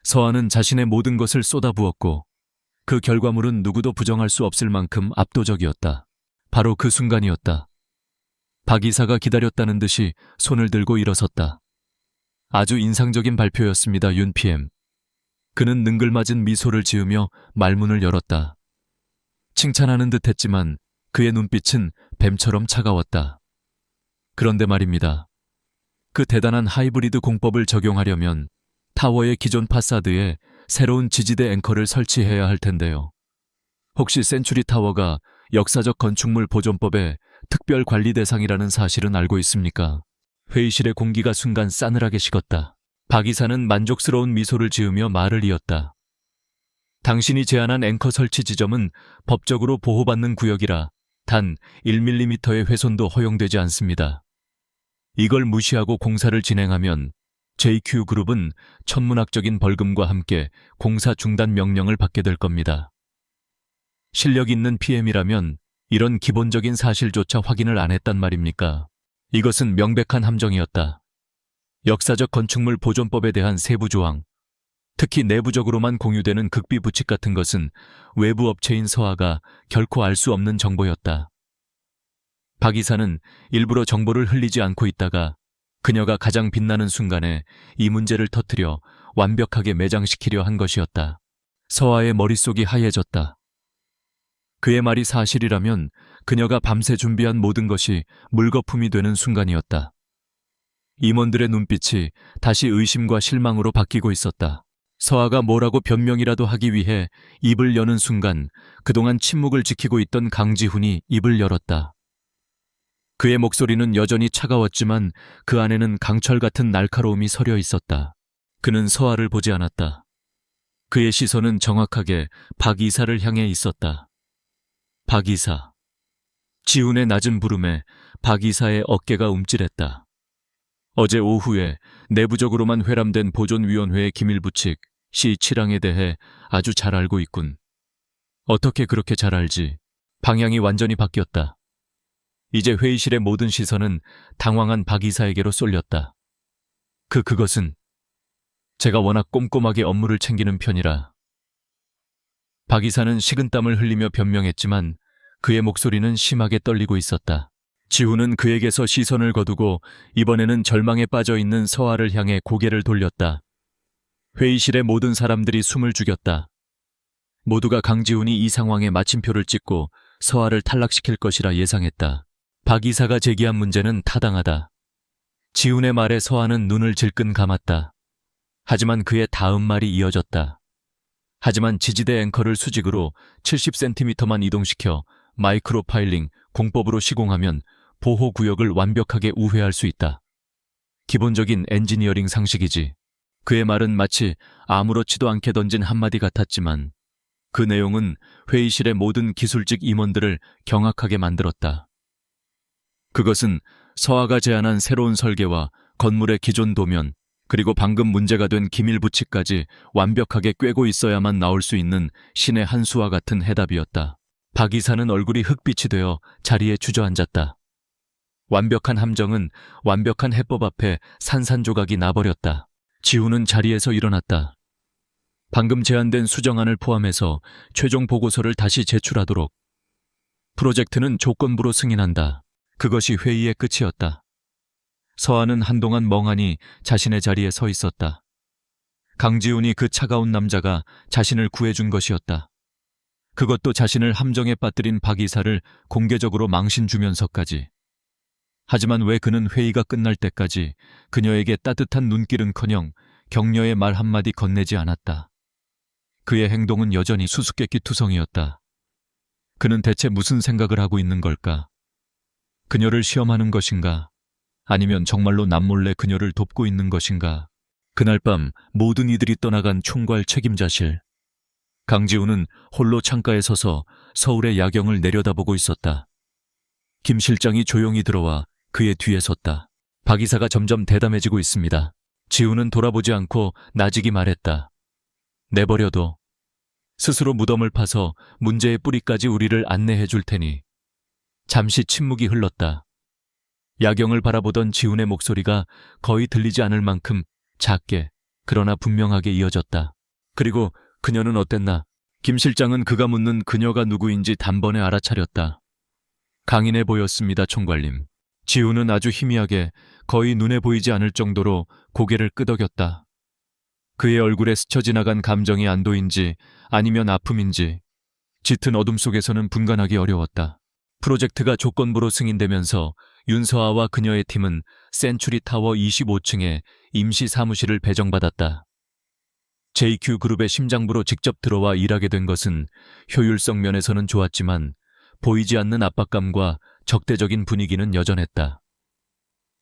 서한은 자신의 모든 것을 쏟아부었고 그 결과물은 누구도 부정할 수 없을 만큼 압도적이었다. 바로 그 순간이었다. 박 이사가 기다렸다는 듯이 손을 들고 일어섰다. 아주 인상적인 발표였습니다, 윤 PM. 그는 능글맞은 미소를 지으며 말문을 열었다. 칭찬하는 듯 했지만 그의 눈빛은 뱀처럼 차가웠다. 그런데 말입니다. 그 대단한 하이브리드 공법을 적용하려면 타워의 기존 파사드에 새로운 지지대 앵커를 설치해야 할 텐데요. 혹시 센추리 타워가 역사적 건축물 보존법의 특별 관리 대상이라는 사실은 알고 있습니까? 회의실의 공기가 순간 싸늘하게 식었다. 박 이사는 만족스러운 미소를 지으며 말을 이었다. 당신이 제안한 앵커 설치 지점은 법적으로 보호받는 구역이라 단 1mm의 훼손도 허용되지 않습니다. 이걸 무시하고 공사를 진행하면 JQ그룹은 천문학적인 벌금과 함께 공사 중단 명령을 받게 될 겁니다. 실력 있는 PM이라면 이런 기본적인 사실조차 확인을 안 했단 말입니까? 이것은 명백한 함정이었다. 역사적 건축물 보존법에 대한 세부 조항, 특히 내부적으로만 공유되는 극비 부칙 같은 것은 외부 업체인 서아가 결코 알 수 없는 정보였다. 박 이사는 일부러 정보를 흘리지 않고 있다가 그녀가 가장 빛나는 순간에 이 문제를 터뜨려 완벽하게 매장시키려 한 것이었다. 서아의 머릿속이 하얘졌다. 그의 말이 사실이라면 그녀가 밤새 준비한 모든 것이 물거품이 되는 순간이었다. 임원들의 눈빛이 다시 의심과 실망으로 바뀌고 있었다. 서아가 뭐라고 변명이라도 하기 위해 입을 여는 순간 그동안 침묵을 지키고 있던 강지훈이 입을 열었다. 그의 목소리는 여전히 차가웠지만 그 안에는 강철 같은 날카로움이 서려 있었다. 그는 서아를 보지 않았다. 그의 시선은 정확하게 박 이사를 향해 있었다. 박 이사. 지훈의 낮은 부름에 박 이사의 어깨가 움찔했다. 어제 오후에 내부적으로만 회람된 보존위원회의 기밀부칙 C7항에 대해 아주 잘 알고 있군. 어떻게 그렇게 잘 알지? 방향이 완전히 바뀌었다. 이제 회의실의 모든 시선은 당황한 박 이사에게로 쏠렸다. 그것은 제가 워낙 꼼꼼하게 업무를 챙기는 편이라. 박 이사는 식은땀을 흘리며 변명했지만 그의 목소리는 심하게 떨리고 있었다. 지훈은 그에게서 시선을 거두고 이번에는 절망에 빠져있는 서아를 향해 고개를 돌렸다. 회의실의 모든 사람들이 숨을 죽였다. 모두가 강지훈이 이 상황에 마침표를 찍고 서아를 탈락시킬 것이라 예상했다. 박 이사가 제기한 문제는 타당하다. 지훈의 말에 서아는 눈을 질끈 감았다. 하지만 그의 다음 말이 이어졌다. 하지만 지지대 앵커를 수직으로 70cm만 이동시켜 마이크로 파일링 공법으로 시공하면 보호구역을 완벽하게 우회할 수 있다. 기본적인 엔지니어링 상식이지. 그의 말은 마치 아무렇지도 않게 던진 한마디 같았지만 그 내용은 회의실의 모든 기술직 임원들을 경악하게 만들었다. 그것은 서아가 제안한 새로운 설계와 건물의 기존 도면, 그리고 방금 문제가 된 기밀부칙까지 완벽하게 꿰고 있어야만 나올 수 있는 신의 한 수와 같은 해답이었다. 박 이사는 얼굴이 흑빛이 되어 자리에 주저앉았다. 완벽한 함정은 완벽한 해법 앞에 산산조각이 나버렸다. 지훈은 자리에서 일어났다. 방금 제안된 수정안을 포함해서 최종 보고서를 다시 제출하도록. 프로젝트는 조건부로 승인한다. 그것이 회의의 끝이었다. 서아는 한동안 멍하니 자신의 자리에 서 있었다. 강지훈이 그 차가운 남자가 자신을 구해준 것이었다. 그것도 자신을 함정에 빠뜨린 박 이사를 공개적으로 망신 주면서까지. 하지만 왜 그는 회의가 끝날 때까지 그녀에게 따뜻한 눈길은커녕 격려의 말 한마디 건네지 않았다. 그의 행동은 여전히 수수께끼 투성이었다. 그는 대체 무슨 생각을 하고 있는 걸까? 그녀를 시험하는 것인가? 아니면 정말로 남몰래 그녀를 돕고 있는 것인가? 그날 밤 모든 이들이 떠나간 총괄 책임자실. 강지훈은 홀로 창가에 서서 서울의 야경을 내려다보고 있었다. 김 실장이 조용히 들어와 그의 뒤에 섰다. 박 이사가 점점 대담해지고 있습니다. 지훈은 돌아보지 않고 나직이 말했다. 내버려둬. 스스로 무덤을 파서 문제의 뿌리까지 우리를 안내해 줄 테니. 잠시 침묵이 흘렀다. 야경을 바라보던 지훈의 목소리가 거의 들리지 않을 만큼 작게 그러나 분명하게 이어졌다. 그리고 그녀는 어땠나? 김 실장은 그가 묻는 그녀가 누구인지 단번에 알아차렸다. 강인해 보였습니다, 총괄님. 지훈은 아주 희미하게 거의 눈에 보이지 않을 정도로 고개를 끄덕였다. 그의 얼굴에 스쳐 지나간 감정이 안도인지 아니면 아픔인지 짙은 어둠 속에서는 분간하기 어려웠다. 프로젝트가 조건부로 승인되면서 윤서아와 그녀의 팀은 센츄리타워 25층에 임시 사무실을 배정받았다. JQ그룹의 심장부로 직접 들어와 일하게 된 것은 효율성 면에서는 좋았지만 보이지 않는 압박감과 적대적인 분위기는 여전했다.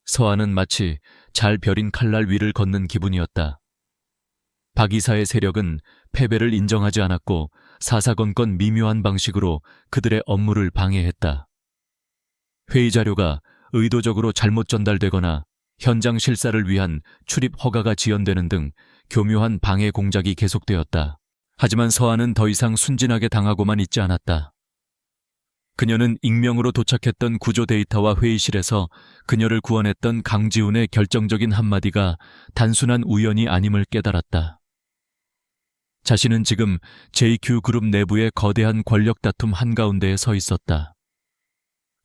서아는 마치 잘 벼린 칼날 위를 걷는 기분이었다. 박 이사의 세력은 패배를 인정하지 않았고 사사건건 미묘한 방식으로 그들의 업무를 방해했다. 회의 자료가 의도적으로 잘못 전달되거나 현장 실사를 위한 출입 허가가 지연되는 등 교묘한 방해 공작이 계속되었다. 하지만 서아는 더 이상 순진하게 당하고만 있지 않았다. 그녀는 익명으로 도착했던 구조 데이터와 회의실에서 그녀를 구원했던 강지훈의 결정적인 한마디가 단순한 우연이 아님을 깨달았다. 자신은 지금 JQ그룹 내부의 거대한 권력 다툼 한가운데에 서 있었다.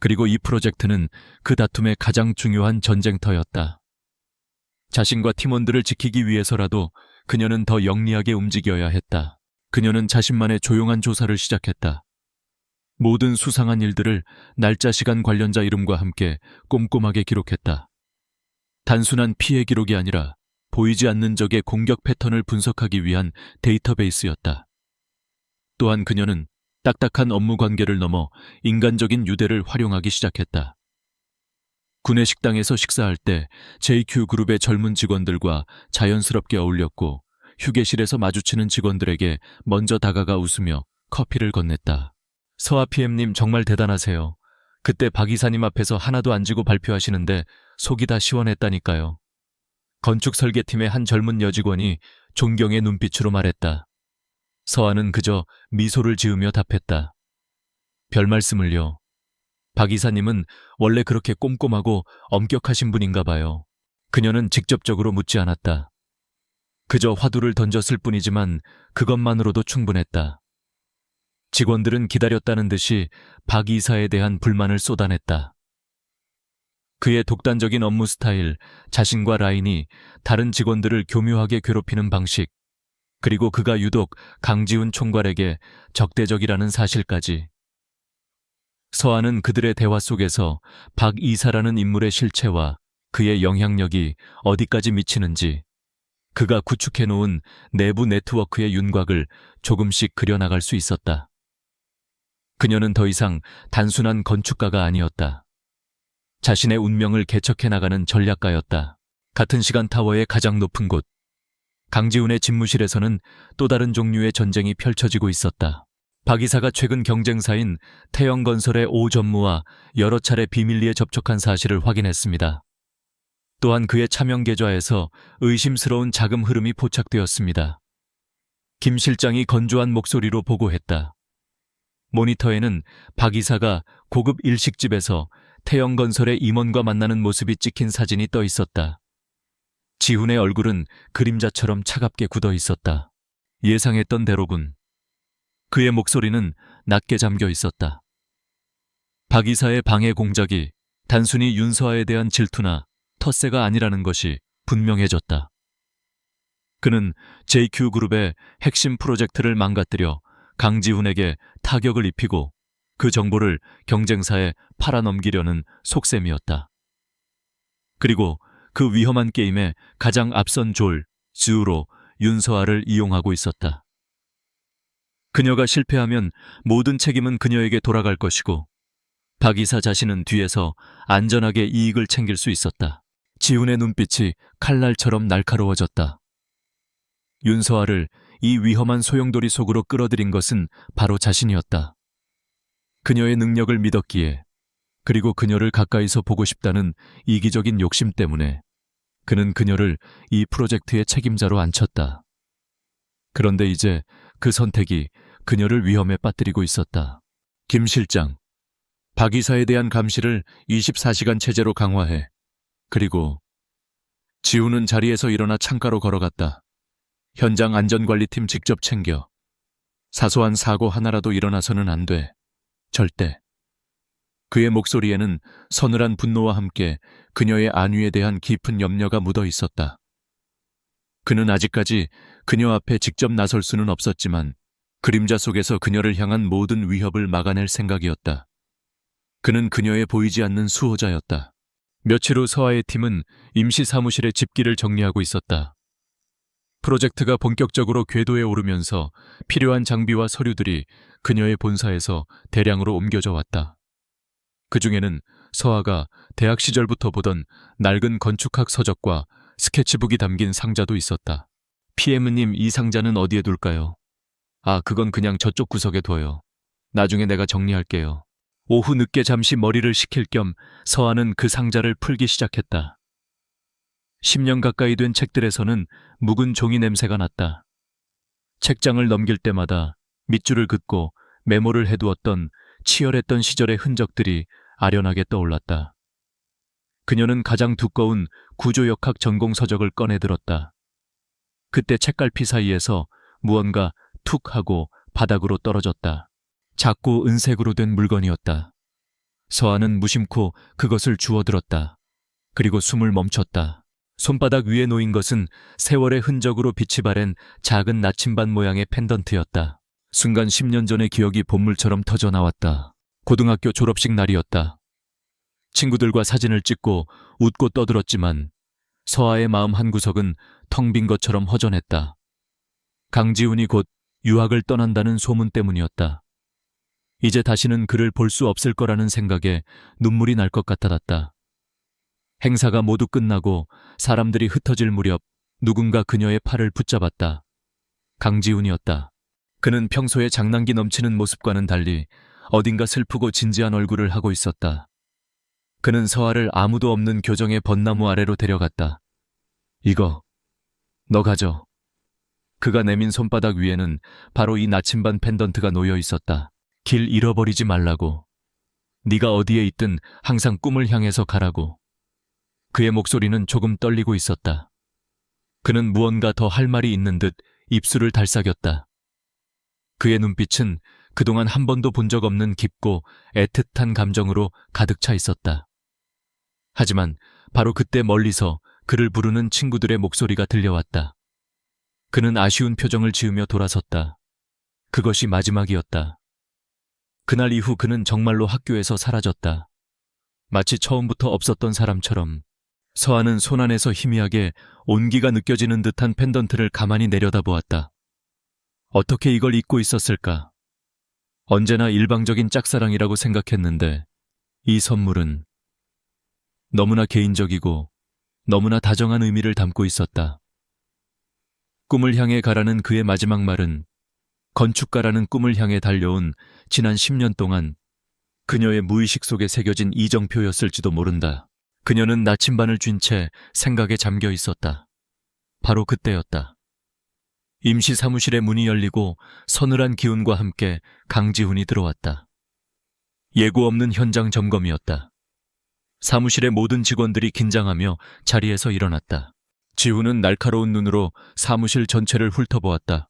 그리고 이 프로젝트는 그 다툼의 가장 중요한 전쟁터였다. 자신과 팀원들을 지키기 위해서라도 그녀는 더 영리하게 움직여야 했다. 그녀는 자신만의 조용한 조사를 시작했다. 모든 수상한 일들을 날짜 시간 관련자 이름과 함께 꼼꼼하게 기록했다. 단순한 피해 기록이 아니라 보이지 않는 적의 공격 패턴을 분석하기 위한 데이터베이스였다. 또한 그녀는 딱딱한 업무 관계를 넘어 인간적인 유대를 활용하기 시작했다. 구내 식당에서 식사할 때 JQ그룹의 젊은 직원들과 자연스럽게 어울렸고 휴게실에서 마주치는 직원들에게 먼저 다가가 웃으며 커피를 건넸다. 서아 PM님 정말 대단하세요. 그때 박 이사님 앞에서 하나도 안 지고 발표하시는데 속이 다 시원했다니까요. 건축 설계팀의 한 젊은 여직원이 존경의 눈빛으로 말했다. 서아는 그저 미소를 지으며 답했다. 별 말씀을요. 박 이사님은 원래 그렇게 꼼꼼하고 엄격하신 분인가 봐요. 그녀는 직접적으로 묻지 않았다. 그저 화두를 던졌을 뿐이지만 그것만으로도 충분했다. 직원들은 기다렸다는 듯이 박 이사에 대한 불만을 쏟아냈다. 그의 독단적인 업무 스타일, 자신과 라인이 다른 직원들을 교묘하게 괴롭히는 방식, 그리고 그가 유독 강지훈 총괄에게 적대적이라는 사실까지. 서아는 그들의 대화 속에서 박 이사라는 인물의 실체와 그의 영향력이 어디까지 미치는지, 그가 구축해놓은 내부 네트워크의 윤곽을 조금씩 그려나갈 수 있었다. 그녀는 더 이상 단순한 건축가가 아니었다. 자신의 운명을 개척해 나가는 전략가였다. 같은 시간 타워의 가장 높은 곳, 강지훈의 집무실에서는 또 다른 종류의 전쟁이 펼쳐지고 있었다. 박 이사가 최근 경쟁사인 태영건설의 오 전무와 여러 차례 비밀리에 접촉한 사실을 확인했습니다. 또한 그의 차명 계좌에서 의심스러운 자금 흐름이 포착되었습니다. 김 실장이 건조한 목소리로 보고했다. 모니터에는 박 이사가 고급 일식집에서 태영건설의 임원과 만나는 모습이 찍힌 사진이 떠 있었다. 지훈의 얼굴은 그림자처럼 차갑게 굳어 있었다. 예상했던 대로군. 그의 목소리는 낮게 잠겨 있었다. 박 이사의 방해 공작이 단순히 윤서아에 대한 질투나 텃세가 아니라는 것이 분명해졌다. 그는 JQ그룹의 핵심 프로젝트를 망가뜨려 강지훈에게 타격을 입히고 그 정보를 경쟁사에 팔아넘기려는 속셈이었다. 그리고 그 위험한 게임의 가장 앞선 졸, 즈우로 윤서아를 이용하고 있었다. 그녀가 실패하면 모든 책임은 그녀에게 돌아갈 것이고 박 이사 자신은 뒤에서 안전하게 이익을 챙길 수 있었다. 지훈의 눈빛이 칼날처럼 날카로워졌다. 윤서아를 이 위험한 소용돌이 속으로 끌어들인 것은 바로 자신이었다. 그녀의 능력을 믿었기에, 그리고 그녀를 가까이서 보고 싶다는 이기적인 욕심 때문에 그는 그녀를 이 프로젝트의 책임자로 앉혔다. 그런데 이제 그 선택이 그녀를 위험에 빠뜨리고 있었다. 김 실장, 박 이사에 대한 감시를 24시간 체제로 강화해. 그리고 지우는 자리에서 일어나 창가로 걸어갔다. 현장 안전관리팀 직접 챙겨. 사소한 사고 하나라도 일어나서는 안 돼. 절대. 그의 목소리에는 서늘한 분노와 함께 그녀의 안위에 대한 깊은 염려가 묻어 있었다. 그는 아직까지 그녀 앞에 직접 나설 수는 없었지만 그림자 속에서 그녀를 향한 모든 위협을 막아낼 생각이었다. 그는 그녀의 보이지 않는 수호자였다. 며칠 후 서아의 팀은 임시 사무실의 집기를 정리하고 있었다. 프로젝트가 본격적으로 궤도에 오르면서 필요한 장비와 서류들이 그녀의 본사에서 대량으로 옮겨져 왔다. 그 중에는 서아가 대학 시절부터 보던 낡은 건축학 서적과 스케치북이 담긴 상자도 있었다. PM님, 이 상자는 어디에 둘까요? 아, 그건 그냥 저쪽 구석에 둬요. 나중에 내가 정리할게요. 오후 늦게 잠시 머리를 식힐 겸 서아는 그 상자를 풀기 시작했다. 10년 가까이 된 책들에서는 묵은 종이 냄새가 났다. 책장을 넘길 때마다 밑줄을 긋고 메모를 해두었던 치열했던 시절의 흔적들이 아련하게 떠올랐다. 그녀는 가장 두꺼운 구조역학 전공 서적을 꺼내들었다. 그때 책갈피 사이에서 무언가 툭 하고 바닥으로 떨어졌다. 작고 은색으로 된 물건이었다. 서아는 무심코 그것을 주워들었다. 그리고 숨을 멈췄다. 손바닥 위에 놓인 것은 세월의 흔적으로 빛이 바랜 작은 나침반 모양의 펜던트였다. 순간 10년 전의 기억이 본물처럼 터져나왔다. 고등학교 졸업식 날이었다. 친구들과 사진을 찍고 웃고 떠들었지만 서아의 마음 한구석은 텅 빈 것처럼 허전했다. 강지훈이 곧 유학을 떠난다는 소문 때문이었다. 이제 다시는 그를 볼 수 없을 거라는 생각에 눈물이 날 것 같았다. 행사가 모두 끝나고 사람들이 흩어질 무렵 누군가 그녀의 팔을 붙잡았다. 강지훈이었다. 그는 평소에 장난기 넘치는 모습과는 달리 어딘가 슬프고 진지한 얼굴을 하고 있었다. 그는 서아를 아무도 없는 교정의 벚나무 아래로 데려갔다. 이거, 너 가져. 그가 내민 손바닥 위에는 바로 이 나침반 펜던트가 놓여 있었다. 길 잃어버리지 말라고. 네가 어디에 있든 항상 꿈을 향해서 가라고. 그의 목소리는 조금 떨리고 있었다. 그는 무언가 더 할 말이 있는 듯 입술을 달싹였다. 그의 눈빛은 그동안 한 번도 본 적 없는 깊고 애틋한 감정으로 가득 차 있었다. 하지만 바로 그때 멀리서 그를 부르는 친구들의 목소리가 들려왔다. 그는 아쉬운 표정을 지으며 돌아섰다. 그것이 마지막이었다. 그날 이후 그는 정말로 학교에서 사라졌다. 마치 처음부터 없었던 사람처럼. 서아는 손안에서 희미하게 온기가 느껴지는 듯한 펜던트를 가만히 내려다보았다. 어떻게 이걸 잊고 있었을까? 언제나 일방적인 짝사랑이라고 생각했는데 이 선물은 너무나 개인적이고 너무나 다정한 의미를 담고 있었다. 꿈을 향해 가라는 그의 마지막 말은 건축가라는 꿈을 향해 달려온 지난 10년 동안 그녀의 무의식 속에 새겨진 이정표였을지도 모른다. 그녀는 나침반을 쥔 채 생각에 잠겨 있었다. 바로 그때였다. 임시 사무실의 문이 열리고 서늘한 기운과 함께 강지훈이 들어왔다. 예고 없는 현장 점검이었다. 사무실의 모든 직원들이 긴장하며 자리에서 일어났다. 지훈은 날카로운 눈으로 사무실 전체를 훑어보았다.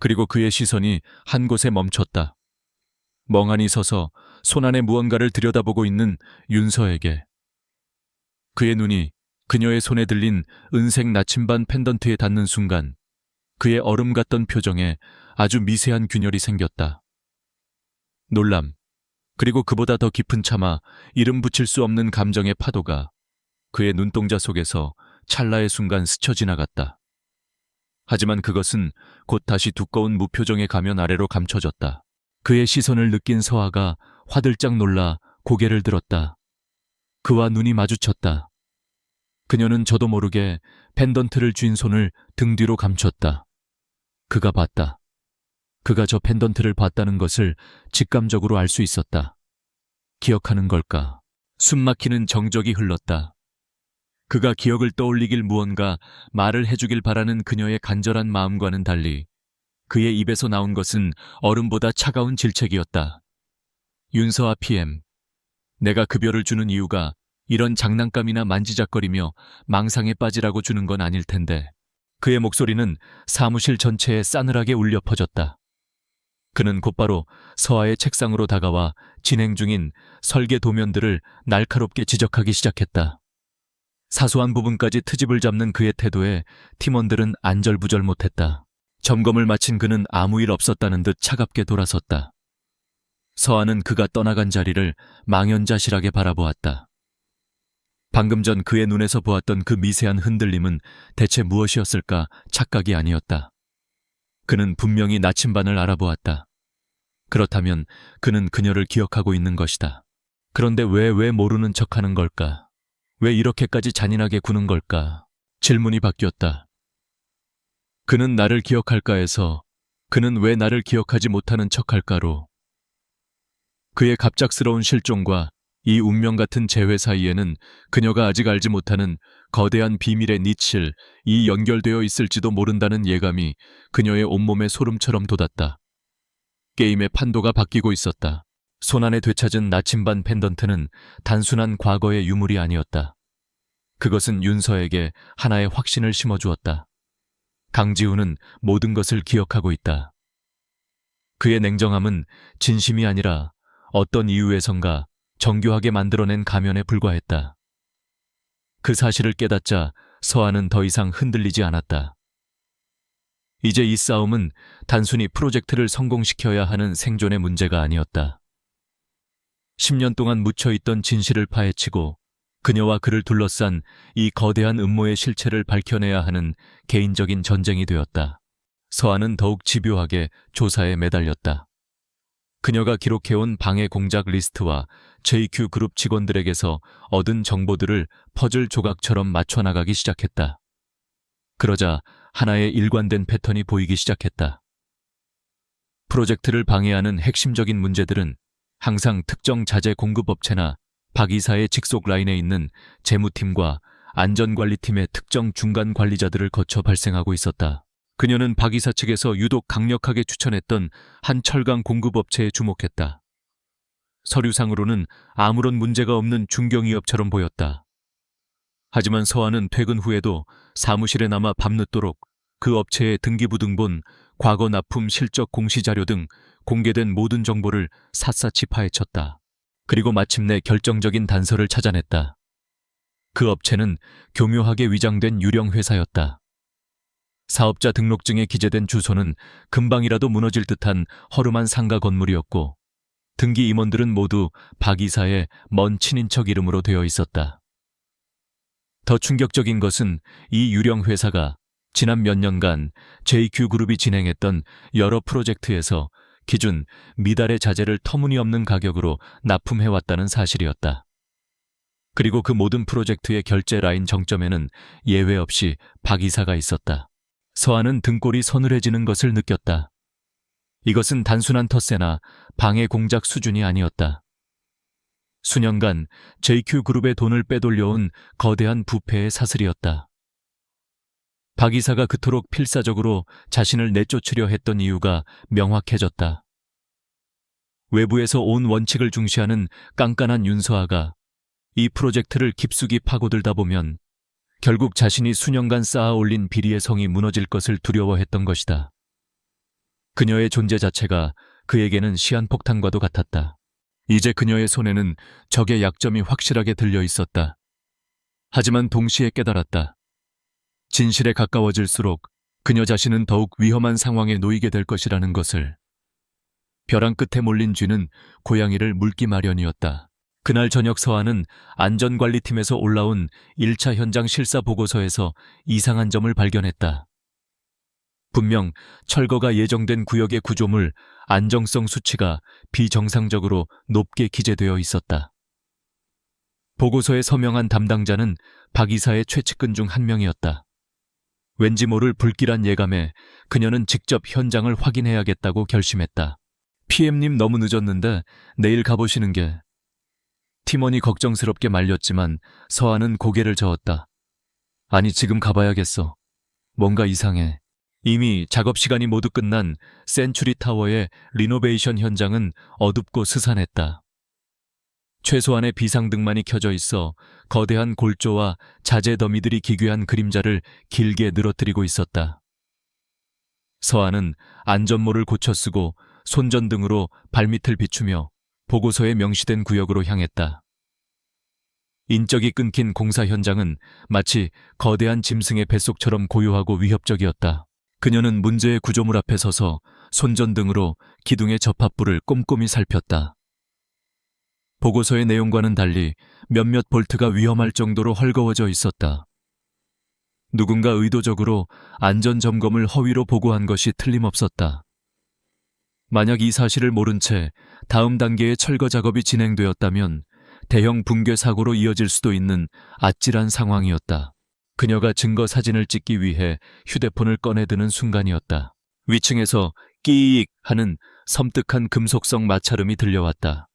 그리고 그의 시선이 한 곳에 멈췄다. 멍하니 서서 손안에 무언가를 들여다보고 있는 윤서에게. 그의 눈이 그녀의 손에 들린 은색 나침반 펜던트에 닿는 순간 그의 얼음 같던 표정에 아주 미세한 균열이 생겼다. 놀람, 그리고 그보다 더 깊은 차마 이름 붙일 수 없는 감정의 파도가 그의 눈동자 속에서 찰나의 순간 스쳐 지나갔다. 하지만 그것은 곧 다시 두꺼운 무표정의 가면 아래로 감춰졌다. 그의 시선을 느낀 서아가 화들짝 놀라 고개를 들었다. 그와 눈이 마주쳤다. 그녀는 저도 모르게 펜던트를 쥔 손을 등 뒤로 감췄다. 그가 봤다. 그가 저 펜던트를 봤다는 것을 직감적으로 알 수 있었다. 기억하는 걸까? 숨막히는 정적이 흘렀다. 그가 기억을 떠올리길 무언가 말을 해주길 바라는 그녀의 간절한 마음과는 달리 그의 입에서 나온 것은 얼음보다 차가운 질책이었다. 윤서아 PM, 내가 급여를 주는 이유가 이런 장난감이나 만지작거리며 망상에 빠지라고 주는 건 아닐 텐데. 그의 목소리는 사무실 전체에 싸늘하게 울려 퍼졌다. 그는 곧바로 서아의 책상으로 다가와 진행 중인 설계 도면들을 날카롭게 지적하기 시작했다. 사소한 부분까지 트집을 잡는 그의 태도에 팀원들은 안절부절 못했다. 점검을 마친 그는 아무 일 없었다는 듯 차갑게 돌아섰다. 서아는 그가 떠나간 자리를 망연자실하게 바라보았다. 방금 전 그의 눈에서 보았던 그 미세한 흔들림은 대체 무엇이었을까 착각이 아니었다. 그는 분명히 나침반을 알아보았다. 그렇다면 그는 그녀를 기억하고 있는 것이다. 그런데 왜 모르는 척하는 걸까? 왜 이렇게까지 잔인하게 구는 걸까? 질문이 바뀌었다. 그는 나를 기억할까에서 그는 왜 나를 기억하지 못하는 척할까로. 그의 갑작스러운 실종과 이 운명 같은 재회 사이에는 그녀가 아직 알지 못하는 거대한 비밀의 닛을 이 연결되어 있을지도 모른다는 예감이 그녀의 온몸에 소름처럼 돋았다. 게임의 판도가 바뀌고 있었다. 손안에 되찾은 나침반 펜던트는 단순한 과거의 유물이 아니었다. 그것은 윤서에게 하나의 확신을 심어주었다. 강지훈은 모든 것을 기억하고 있다. 그의 냉정함은 진심이 아니라 어떤 이유에선가 정교하게 만들어낸 가면에 불과했다. 그 사실을 깨닫자 서아는 더 이상 흔들리지 않았다. 이제 이 싸움은 단순히 프로젝트를 성공시켜야 하는 생존의 문제가 아니었다. 10년 동안 묻혀있던 진실을 파헤치고 그녀와 그를 둘러싼 이 거대한 음모의 실체를 밝혀내야 하는 개인적인 전쟁이 되었다. 서아는 더욱 집요하게 조사에 매달렸다. 그녀가 기록해온 방해 공작 리스트와 JQ 그룹 직원들에게서 얻은 정보들을 퍼즐 조각처럼 맞춰나가기 시작했다. 그러자 하나의 일관된 패턴이 보이기 시작했다. 프로젝트를 방해하는 핵심적인 문제들은 항상 특정 자재 공급업체나 박 이사의 직속 라인에 있는 재무팀과 안전관리팀의 특정 중간 관리자들을 거쳐 발생하고 있었다. 그녀는 박 이사 측에서 유독 강력하게 추천했던 한 철강 공급업체에 주목했다. 서류상으로는 아무런 문제가 없는 중견기업처럼 보였다. 하지만 서아는 퇴근 후에도 사무실에 남아 밤늦도록 그 업체의 등기부등본, 과거 납품 실적 공시자료 등 공개된 모든 정보를 샅샅이 파헤쳤다. 그리고 마침내 결정적인 단서를 찾아냈다. 그 업체는 교묘하게 위장된 유령 회사였다. 사업자 등록증에 기재된 주소는 금방이라도 무너질 듯한 허름한 상가 건물이었고 등기 임원들은 모두 박 이사의 먼 친인척 이름으로 되어 있었다. 더 충격적인 것은 이 유령 회사가 지난 몇 년간 JQ그룹이 진행했던 여러 프로젝트에서 기준 미달의 자재를 터무니없는 가격으로 납품해왔다는 사실이었다. 그리고 그 모든 프로젝트의 결제 라인 정점에는 예외 없이 박 이사가 있었다. 서아는 등골이 서늘해지는 것을 느꼈다. 이것은 단순한 텃세나 방해 공작 수준이 아니었다. 수년간 JQ그룹의 돈을 빼돌려온 거대한 부패의 사슬이었다. 박 이사가 그토록 필사적으로 자신을 내쫓으려 했던 이유가 명확해졌다. 외부에서 온 원칙을 중시하는 깐깐한 윤서아가 이 프로젝트를 깊숙이 파고들다 보면 결국 자신이 수년간 쌓아 올린 비리의 성이 무너질 것을 두려워했던 것이다. 그녀의 존재 자체가 그에게는 시한폭탄과도 같았다. 이제 그녀의 손에는 적의 약점이 확실하게 들려 있었다. 하지만 동시에 깨달았다. 진실에 가까워질수록 그녀 자신은 더욱 위험한 상황에 놓이게 될 것이라는 것을. 벼랑 끝에 몰린 쥐는 고양이를 물기 마련이었다. 그날 저녁 서아는 안전관리팀에서 올라온 1차 현장 실사 보고서에서 이상한 점을 발견했다. 분명 철거가 예정된 구역의 구조물 안정성 수치가 비정상적으로 높게 기재되어 있었다. 보고서에 서명한 담당자는 박 이사의 최측근 중 한 명이었다. 왠지 모를 불길한 예감에 그녀는 직접 현장을 확인해야겠다고 결심했다. PM님 너무 늦었는데 내일 가보시는 게... 팀원이 걱정스럽게 말렸지만 서한은 고개를 저었다. 아니, 지금 가봐야겠어. 뭔가 이상해. 이미 작업 시간이 모두 끝난 센츄리 타워의 리노베이션 현장은 어둡고 스산했다. 최소한의 비상등만이 켜져 있어 거대한 골조와 자재 더미들이 기괴한 그림자를 길게 늘어뜨리고 있었다. 서한은 안전모를 고쳐 쓰고 손전등으로 발밑을 비추며 보고서에 명시된 구역으로 향했다. 인적이 끊긴 공사 현장은 마치 거대한 짐승의 뱃속처럼 고요하고 위협적이었다. 그녀는 문제의 구조물 앞에 서서 손전등으로 기둥의 접합부를 꼼꼼히 살폈다. 보고서의 내용과는 달리 몇몇 볼트가 위험할 정도로 헐거워져 있었다. 누군가 의도적으로 안전점검을 허위로 보고한 것이 틀림없었다. 만약 이 사실을 모른 채 다음 단계의 철거 작업이 진행되었다면 대형 붕괴 사고로 이어질 수도 있는 아찔한 상황이었다. 그녀가 증거 사진을 찍기 위해 휴대폰을 꺼내드는 순간이었다. 위층에서 끼익 하는 섬뜩한 금속성 마찰음이 들려왔다.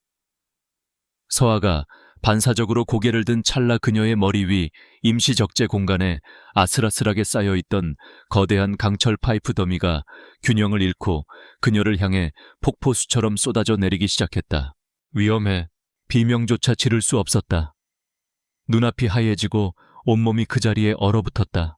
서아가 반사적으로 고개를 든 찰나 그녀의 머리 위 임시 적재 공간에 아슬아슬하게 쌓여있던 거대한 강철 파이프 더미가 균형을 잃고 그녀를 향해 폭포수처럼 쏟아져 내리기 시작했다. 위험해. 비명조차 지를 수 없었다. 눈앞이 하얘지고 온몸이 그 자리에 얼어붙었다.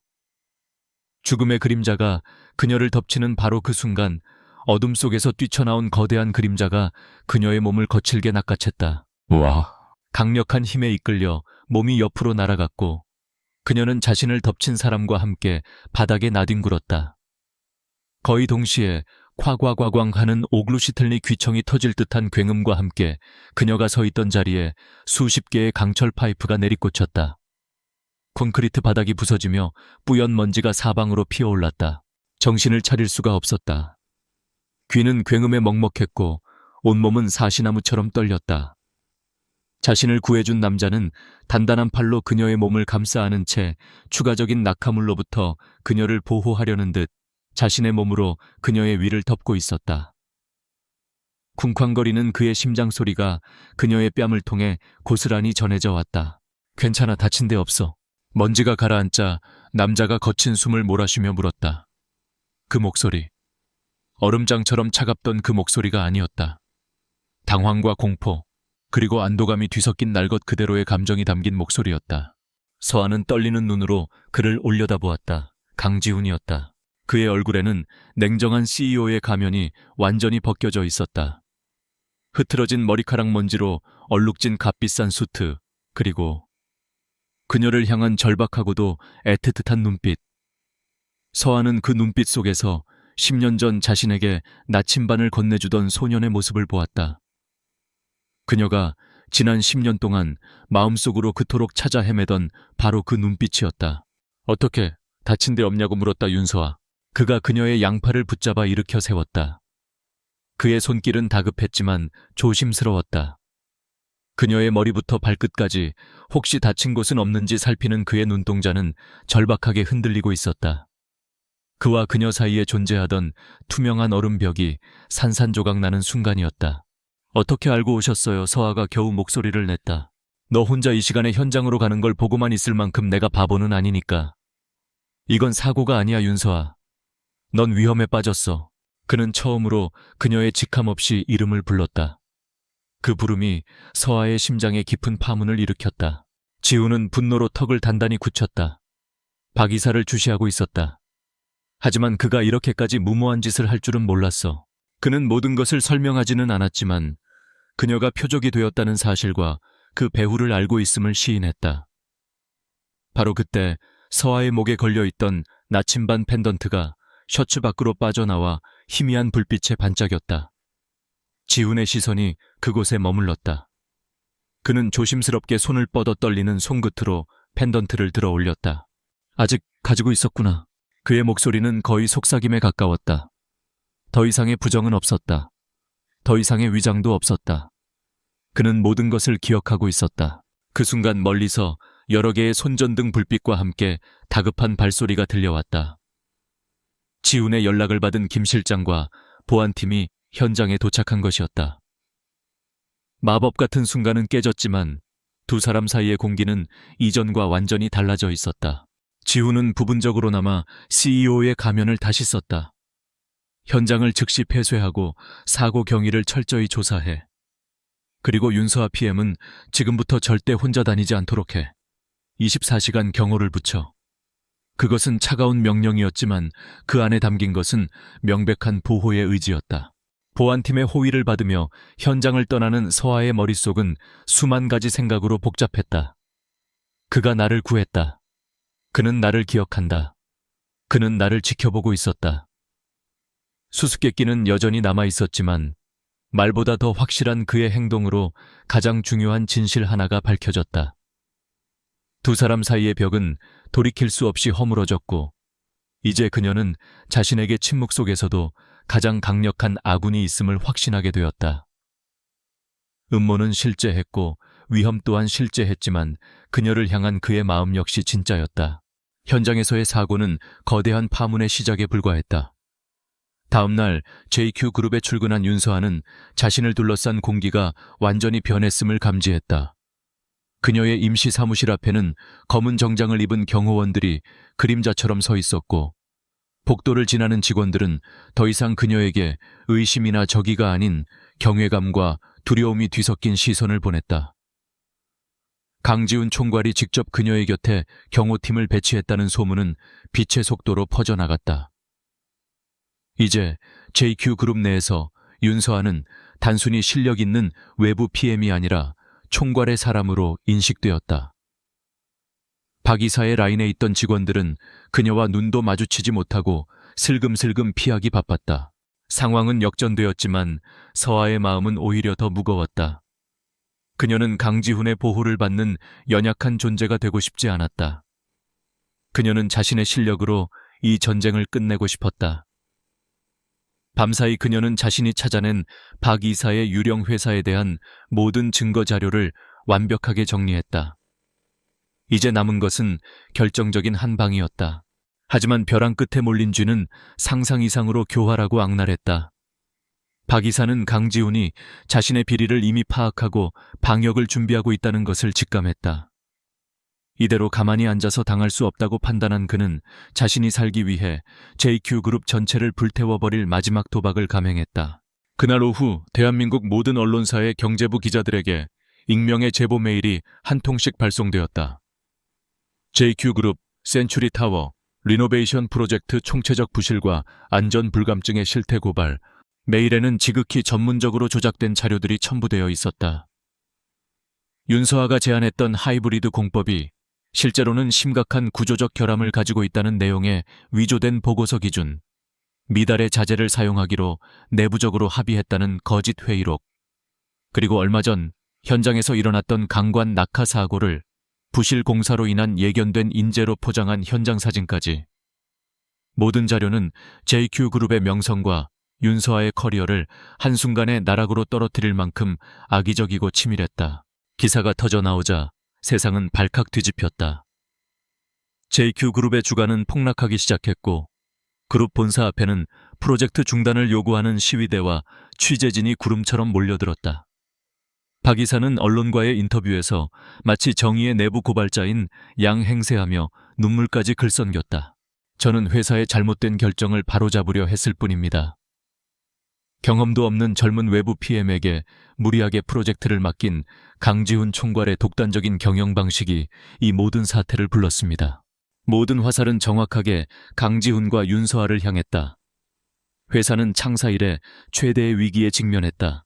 죽음의 그림자가 그녀를 덮치는 바로 그 순간 어둠 속에서 뛰쳐나온 거대한 그림자가 그녀의 몸을 거칠게 낚아챘다. 와, 강력한 힘에 이끌려 몸이 옆으로 날아갔고 그녀는 자신을 덮친 사람과 함께 바닥에 나뒹굴었다. 거의 동시에 夸과과광 하는 오글루시틀리 귀청이 터질 듯한 굉음과 함께 그녀가 서 있던 자리에 수십 개의 강철 파이프가 내리꽂혔다. 콘크리트 바닥이 부서지며 뿌연 먼지가 사방으로 피어올랐다. 정신을 차릴 수가 없었다. 귀는 굉음에 먹먹했고 온몸은 사시나무처럼 떨렸다. 자신을 구해준 남자는 단단한 팔로 그녀의 몸을 감싸 안은 채 추가적인 낙하물로부터 그녀를 보호하려는 듯 자신의 몸으로 그녀의 위를 덮고 있었다. 쿵쾅거리는 그의 심장 소리가 그녀의 뺨을 통해 고스란히 전해져 왔다. 괜찮아, 다친 데 없어. 먼지가 가라앉자 남자가 거친 숨을 몰아쉬며 물었다. 그 목소리, 얼음장처럼 차갑던 그 목소리가 아니었다. 당황과 공포, 그리고 안도감이 뒤섞인 날 것 그대로의 감정이 담긴 목소리였다. 서아는 떨리는 눈으로 그를 올려다보았다. 강지훈이었다. 그의 얼굴에는 냉정한 CEO의 가면이 완전히 벗겨져 있었다. 흐트러진 머리카락 먼지로 얼룩진 값비싼 수트, 그리고 그녀를 향한 절박하고도 애틋한 눈빛. 서아는 그 눈빛 속에서 10년 전 자신에게 나침반을 건네주던 소년의 모습을 보았다. 그녀가 지난 10년 동안 마음속으로 그토록 찾아 헤매던 바로 그 눈빛이었다. 어떻게 다친 데 없냐고 물었다 윤서아. 그가 그녀의 양팔을 붙잡아 일으켜 세웠다. 그의 손길은 다급했지만 조심스러웠다. 그녀의 머리부터 발끝까지 혹시 다친 곳은 없는지 살피는 그의 눈동자는 절박하게 흔들리고 있었다. 그와 그녀 사이에 존재하던 투명한 얼음벽이 산산조각 나는 순간이었다. 어떻게 알고 오셨어요? 서아가 겨우 목소리를 냈다. 너 혼자 이 시간에 현장으로 가는 걸 보고만 있을 만큼 내가 바보는 아니니까. 이건 사고가 아니야, 윤서아. 넌 위험에 빠졌어. 그는 처음으로 그녀의 직함 없이 이름을 불렀다. 그 부름이 서아의 심장에 깊은 파문을 일으켰다. 지우는 분노로 턱을 단단히 굳혔다. 박 이사를 주시하고 있었다. 하지만 그가 이렇게까지 무모한 짓을 할 줄은 몰랐어. 그는 모든 것을 설명하지는 않았지만 그녀가 표적이 되었다는 사실과 그 배후를 알고 있음을 시인했다. 바로 그때 서아의 목에 걸려있던 나침반 펜던트가 셔츠 밖으로 빠져나와 희미한 불빛에 반짝였다. 지훈의 시선이 그곳에 머물렀다. 그는 조심스럽게 손을 뻗어 떨리는 손끝으로 펜던트를 들어 올렸다. 아직 가지고 있었구나. 그의 목소리는 거의 속삭임에 가까웠다. 더 이상의 부정은 없었다. 더 이상의 위장도 없었다. 그는 모든 것을 기억하고 있었다. 그 순간 멀리서 여러 개의 손전등 불빛과 함께 다급한 발소리가 들려왔다. 지훈의 연락을 받은 김 실장과 보안팀이 현장에 도착한 것이었다. 마법 같은 순간은 깨졌지만 두 사람 사이의 공기는 이전과 완전히 달라져 있었다. 지훈은 부분적으로나마 CEO의 가면을 다시 썼다. 현장을 즉시 폐쇄하고 사고 경위를 철저히 조사해. 그리고 윤서아 PM은 지금부터 절대 혼자 다니지 않도록 해. 24시간 경호를 붙여. 그것은 차가운 명령이었지만 그 안에 담긴 것은 명백한 보호의 의지였다. 보안팀의 호의를 받으며 현장을 떠나는 서아의 머릿속은 수만 가지 생각으로 복잡했다. 그가 나를 구했다. 그는 나를 기억한다. 그는 나를 지켜보고 있었다. 수수께끼는 여전히 남아있었지만 말보다 더 확실한 그의 행동으로 가장 중요한 진실 하나가 밝혀졌다. 두 사람 사이의 벽은 돌이킬 수 없이 허물어졌고 이제 그녀는 자신에게 침묵 속에서도 가장 강력한 아군이 있음을 확신하게 되었다. 음모는 실제했고 위험 또한 실제했지만 그녀를 향한 그의 마음 역시 진짜였다. 현장에서의 사고는 거대한 파문의 시작에 불과했다. 다음 날 JQ그룹에 출근한 윤서아는 자신을 둘러싼 공기가 완전히 변했음을 감지했다. 그녀의 임시 사무실 앞에는 검은 정장을 입은 경호원들이 그림자처럼 서 있었고 복도를 지나는 직원들은 더 이상 그녀에게 의심이나 적의가 아닌 경외감과 두려움이 뒤섞인 시선을 보냈다. 강지훈 총괄이 직접 그녀의 곁에 경호팀을 배치했다는 소문은 빛의 속도로 퍼져나갔다. 이제 JQ그룹 내에서 윤서아는 단순히 실력 있는 외부 PM이 아니라 총괄의 사람으로 인식되었다. 박 이사의 라인에 있던 직원들은 그녀와 눈도 마주치지 못하고 슬금슬금 피하기 바빴다. 상황은 역전되었지만 서아의 마음은 오히려 더 무거웠다. 그녀는 강지훈의 보호를 받는 연약한 존재가 되고 싶지 않았다. 그녀는 자신의 실력으로 이 전쟁을 끝내고 싶었다. 밤사이 그녀는 자신이 찾아낸 박 이사의 유령 회사에 대한 모든 증거 자료를 완벽하게 정리했다. 이제 남은 것은 결정적인 한 방이었다. 하지만 벼랑 끝에 몰린 쥐는 상상 이상으로 교활하고 악랄했다. 박 이사는 강지훈이 자신의 비리를 이미 파악하고 방역을 준비하고 있다는 것을 직감했다. 이대로 가만히 앉아서 당할 수 없다고 판단한 그는 자신이 살기 위해 JQ그룹 전체를 불태워버릴 마지막 도박을 감행했다. 그날 오후 대한민국 모든 언론사의 경제부 기자들에게 익명의 제보 메일이 한 통씩 발송되었다. JQ그룹 센츄리타워 리노베이션 프로젝트 총체적 부실과 안전 불감증의 실태 고발. 메일에는 지극히 전문적으로 조작된 자료들이 첨부되어 있었다. 윤서아가 제안했던 하이브리드 공법이 실제로는 심각한 구조적 결함을 가지고 있다는 내용의 위조된 보고서 기준, 미달의 자재를 사용하기로 내부적으로 합의했다는 거짓 회의록, 그리고 얼마 전 현장에서 일어났던 강관 낙하 사고를 부실 공사로 인한 예견된 인재로 포장한 현장 사진까지. 모든 자료는 JQ그룹의 명성과 윤서아의 커리어를 한순간에 나락으로 떨어뜨릴 만큼 악의적이고 치밀했다. 기사가 터져 나오자 세상은 발칵 뒤집혔다. JQ그룹의 주가는 폭락하기 시작했고 그룹 본사 앞에는 프로젝트 중단을 요구하는 시위대와 취재진이 구름처럼 몰려들었다. 박 이사는 언론과의 인터뷰에서 마치 정의의 내부 고발자인 양 행세하며 눈물까지 글썽겼다. 저는 회사의 잘못된 결정을 바로잡으려 했을 뿐입니다. 경험도 없는 젊은 외부 PM에게 무리하게 프로젝트를 맡긴 강지훈 총괄의 독단적인 경영 방식이 이 모든 사태를 불렀습니다. 모든 화살은 정확하게 강지훈과 윤서아를 향했다. 회사는 창사 이래 최대의 위기에 직면했다.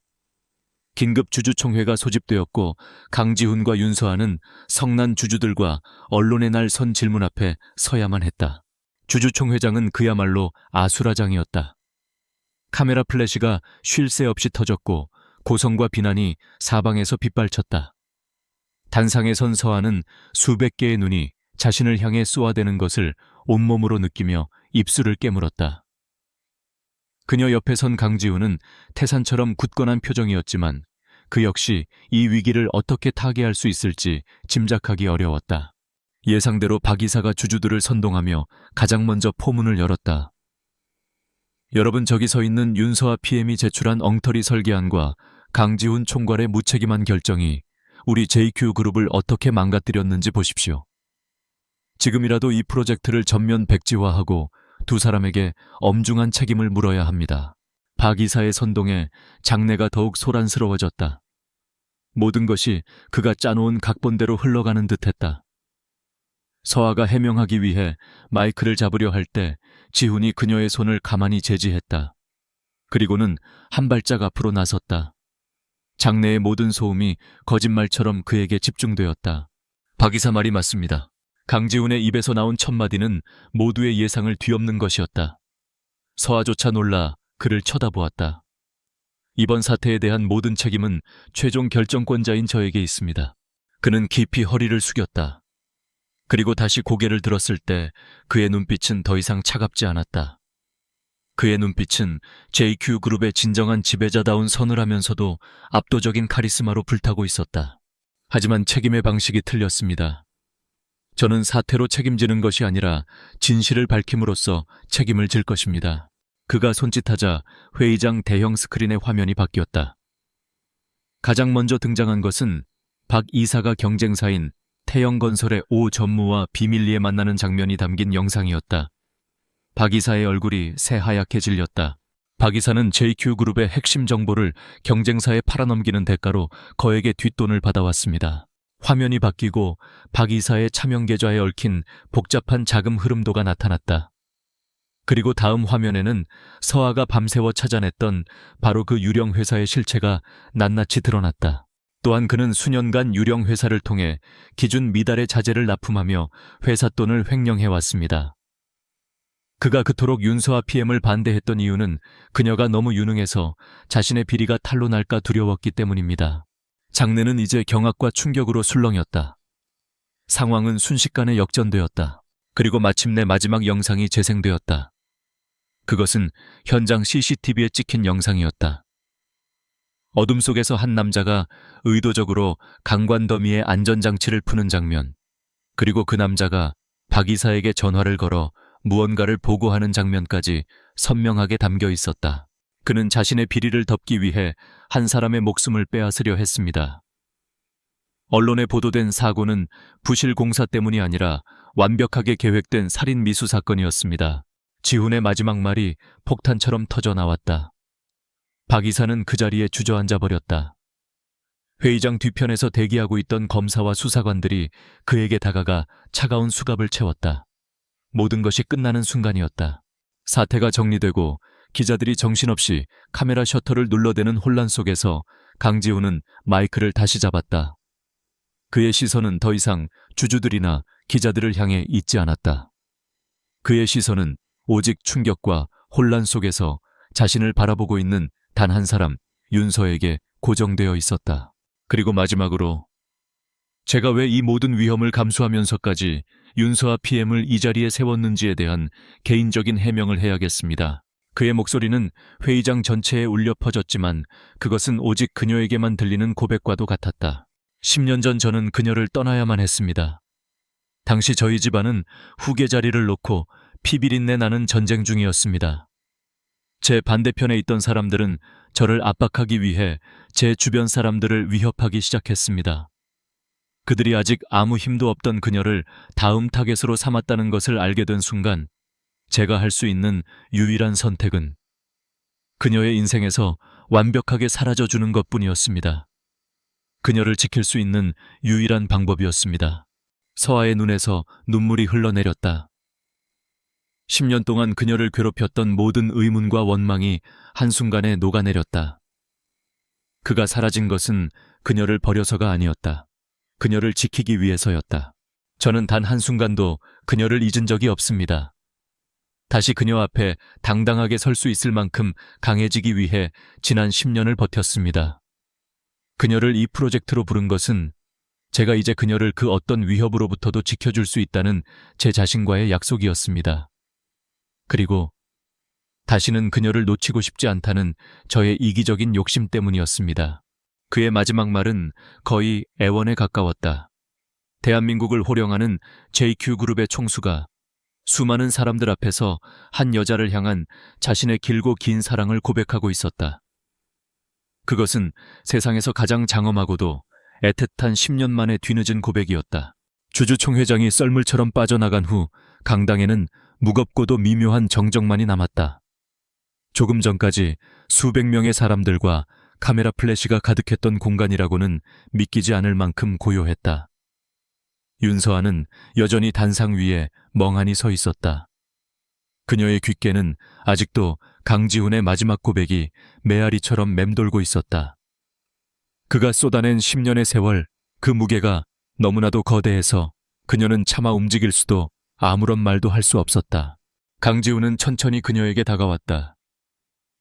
긴급 주주총회가 소집되었고 강지훈과 윤서아는 성난 주주들과 언론의 날 선 질문 앞에 서야만 했다. 주주총회장은 그야말로 아수라장이었다. 카메라 플래시가 쉴 새 없이 터졌고 고성과 비난이 사방에서 빗발쳤다. 단상에 선 서아는 수백 개의 눈이 자신을 향해 쏘아대는 것을 온몸으로 느끼며 입술을 깨물었다. 그녀 옆에 선 강지훈은 태산처럼 굳건한 표정이었지만 그 역시 이 위기를 어떻게 타개할 수 있을지 짐작하기 어려웠다. 예상대로 박 이사가 주주들을 선동하며 가장 먼저 포문을 열었다. 여러분, 저기 서 있는 윤서아 PM이 제출한 엉터리 설계안과 강지훈 총괄의 무책임한 결정이 우리 JQ그룹을 어떻게 망가뜨렸는지 보십시오. 지금이라도 이 프로젝트를 전면 백지화하고 두 사람에게 엄중한 책임을 물어야 합니다. 박 이사의 선동에 장내가 더욱 소란스러워졌다. 모든 것이 그가 짜놓은 각본대로 흘러가는 듯했다. 서아가 해명하기 위해 마이크를 잡으려 할 때 지훈이 그녀의 손을 가만히 제지했다. 그리고는 한 발짝 앞으로 나섰다. 장내의 모든 소음이 거짓말처럼 그에게 집중되었다. 박 이사 말이 맞습니다. 강지훈의 입에서 나온 첫마디는 모두의 예상을 뒤엎는 것이었다. 서아조차 놀라 그를 쳐다보았다. 이번 사태에 대한 모든 책임은 최종 결정권자인 저에게 있습니다. 그는 깊이 허리를 숙였다. 그리고 다시 고개를 들었을 때 그의 눈빛은 더 이상 차갑지 않았다. 그의 눈빛은 JQ그룹의 진정한 지배자다운 서늘하면서도 압도적인 카리스마로 불타고 있었다. 하지만 책임의 방식이 틀렸습니다. 저는 사태로 책임지는 것이 아니라 진실을 밝힘으로써 책임을 질 것입니다. 그가 손짓하자 회의장 대형 스크린의 화면이 바뀌었다. 가장 먼저 등장한 것은 박 이사가 경쟁사인 태영건설의 오 전무와 비밀리에 만나는 장면이 담긴 영상이었다. 박 이사의 얼굴이 새하얗게 질렸다. 박 이사는 JQ그룹의 핵심 정보를 경쟁사에 팔아넘기는 대가로 거액의 뒷돈을 받아왔습니다. 화면이 바뀌고 박 이사의 차명 계좌에 얽힌 복잡한 자금 흐름도가 나타났다. 그리고 다음 화면에는 서아가 밤새워 찾아냈던 바로 그 유령 회사의 실체가 낱낱이 드러났다. 또한 그는 수년간 유령 회사를 통해 기준 미달의 자재를 납품하며 회사 돈을 횡령해왔습니다. 그가 그토록 윤서아 PM을 반대했던 이유는 그녀가 너무 유능해서 자신의 비리가 탄로 날까 두려웠기 때문입니다. 장내는 이제 경악과 충격으로 술렁였다. 상황은 순식간에 역전되었다. 그리고 마침내 마지막 영상이 재생되었다. 그것은 현장 CCTV에 찍힌 영상이었다. 어둠 속에서 한 남자가 의도적으로 강관 더미의 안전장치를 푸는 장면, 그리고 그 남자가 박 이사에게 전화를 걸어 무언가를 보고하는 장면까지 선명하게 담겨 있었다. 그는 자신의 비리를 덮기 위해 한 사람의 목숨을 빼앗으려 했습니다. 언론에 보도된 사고는 부실 공사 때문이 아니라 완벽하게 계획된 살인 미수 사건이었습니다. 지훈의 마지막 말이 폭탄처럼 터져 나왔다. 박 이사는 그 자리에 주저앉아 버렸다. 회의장 뒤편에서 대기하고 있던 검사와 수사관들이 그에게 다가가 차가운 수갑을 채웠다. 모든 것이 끝나는 순간이었다. 사태가 정리되고 기자들이 정신없이 카메라 셔터를 눌러대는 혼란 속에서 강지훈은 마이크를 다시 잡았다. 그의 시선은 더 이상 주주들이나 기자들을 향해 있지 않았다. 그의 시선은 오직 충격과 혼란 속에서 자신을 바라보고 있는 단 한 사람, 윤서에게 고정되어 있었다. 그리고 마지막으로 제가 왜 이 모든 위험을 감수하면서까지 윤서아 PM을 이 자리에 세웠는지에 대한 개인적인 해명을 해야겠습니다. 그의 목소리는 회의장 전체에 울려 퍼졌지만 그것은 오직 그녀에게만 들리는 고백과도 같았다. 10년 전 저는 그녀를 떠나야만 했습니다. 당시 저희 집안은 후계 자리를 놓고 피비린내 나는 전쟁 중이었습니다. 제 반대편에 있던 사람들은 저를 압박하기 위해 제 주변 사람들을 위협하기 시작했습니다. 그들이 아직 아무 힘도 없던 그녀를 다음 타겟으로 삼았다는 것을 알게 된 순간 제가 할 수 있는 유일한 선택은 그녀의 인생에서 완벽하게 사라져주는 것뿐이었습니다. 그녀를 지킬 수 있는 유일한 방법이었습니다. 서아의 눈에서 눈물이 흘러내렸다. 10년 동안 그녀를 괴롭혔던 모든 의문과 원망이 한순간에 녹아내렸다. 그가 사라진 것은 그녀를 버려서가 아니었다. 그녀를 지키기 위해서였다. 저는 단 한순간도 그녀를 잊은 적이 없습니다. 다시 그녀 앞에 당당하게 설 수 있을 만큼 강해지기 위해 지난 10년을 버텼습니다. 그녀를 이 프로젝트로 부른 것은 제가 이제 그녀를 그 어떤 위협으로부터도 지켜줄 수 있다는 제 자신과의 약속이었습니다. 그리고 다시는 그녀를 놓치고 싶지 않다는 저의 이기적인 욕심 때문이었습니다. 그의 마지막 말은 거의 애원에 가까웠다. 대한민국을 호령하는 JQ그룹의 총수가 수많은 사람들 앞에서 한 여자를 향한 자신의 길고 긴 사랑을 고백하고 있었다. 그것은 세상에서 가장 장엄하고도 애틋한 10년 만에 뒤늦은 고백이었다. 주주총회장이 썰물처럼 빠져나간 후 강당에는 무겁고도 미묘한 정적만이 남았다. 조금 전까지 수백 명의 사람들과 카메라 플래시가 가득했던 공간이라고는 믿기지 않을 만큼 고요했다. 윤서아는 여전히 단상 위에 멍하니 서 있었다. 그녀의 귓게는 아직도 강지훈의 마지막 고백이 메아리처럼 맴돌고 있었다. 그가 쏟아낸 10년의 세월, 그 무게가 너무나도 거대해서 그녀는 차마 움직일 수도 아무런 말도 할 수 없었다. 강지훈은 천천히 그녀에게 다가왔다.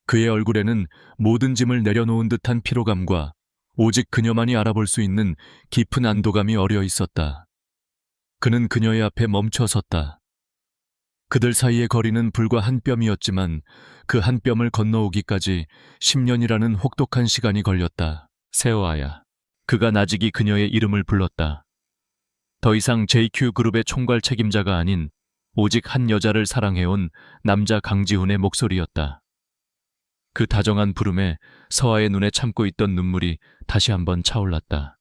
그의 얼굴에는 모든 짐을 내려놓은 듯한 피로감과 오직 그녀만이 알아볼 수 있는 깊은 안도감이 어려 있었다. 그는 그녀의 앞에 멈춰 섰다. 그들 사이의 거리는 불과 한 뼘이었지만 그 한 뼘을 건너오기까지 10년이라는 혹독한 시간이 걸렸다. 세호아야. 그가 나직이 그녀의 이름을 불렀다. 더 이상 JQ그룹의 총괄 책임자가 아닌 오직 한 여자를 사랑해온 남자 강지훈의 목소리였다. 그 다정한 부름에 서아의 눈에 참고 있던 눈물이 다시 한번 차올랐다.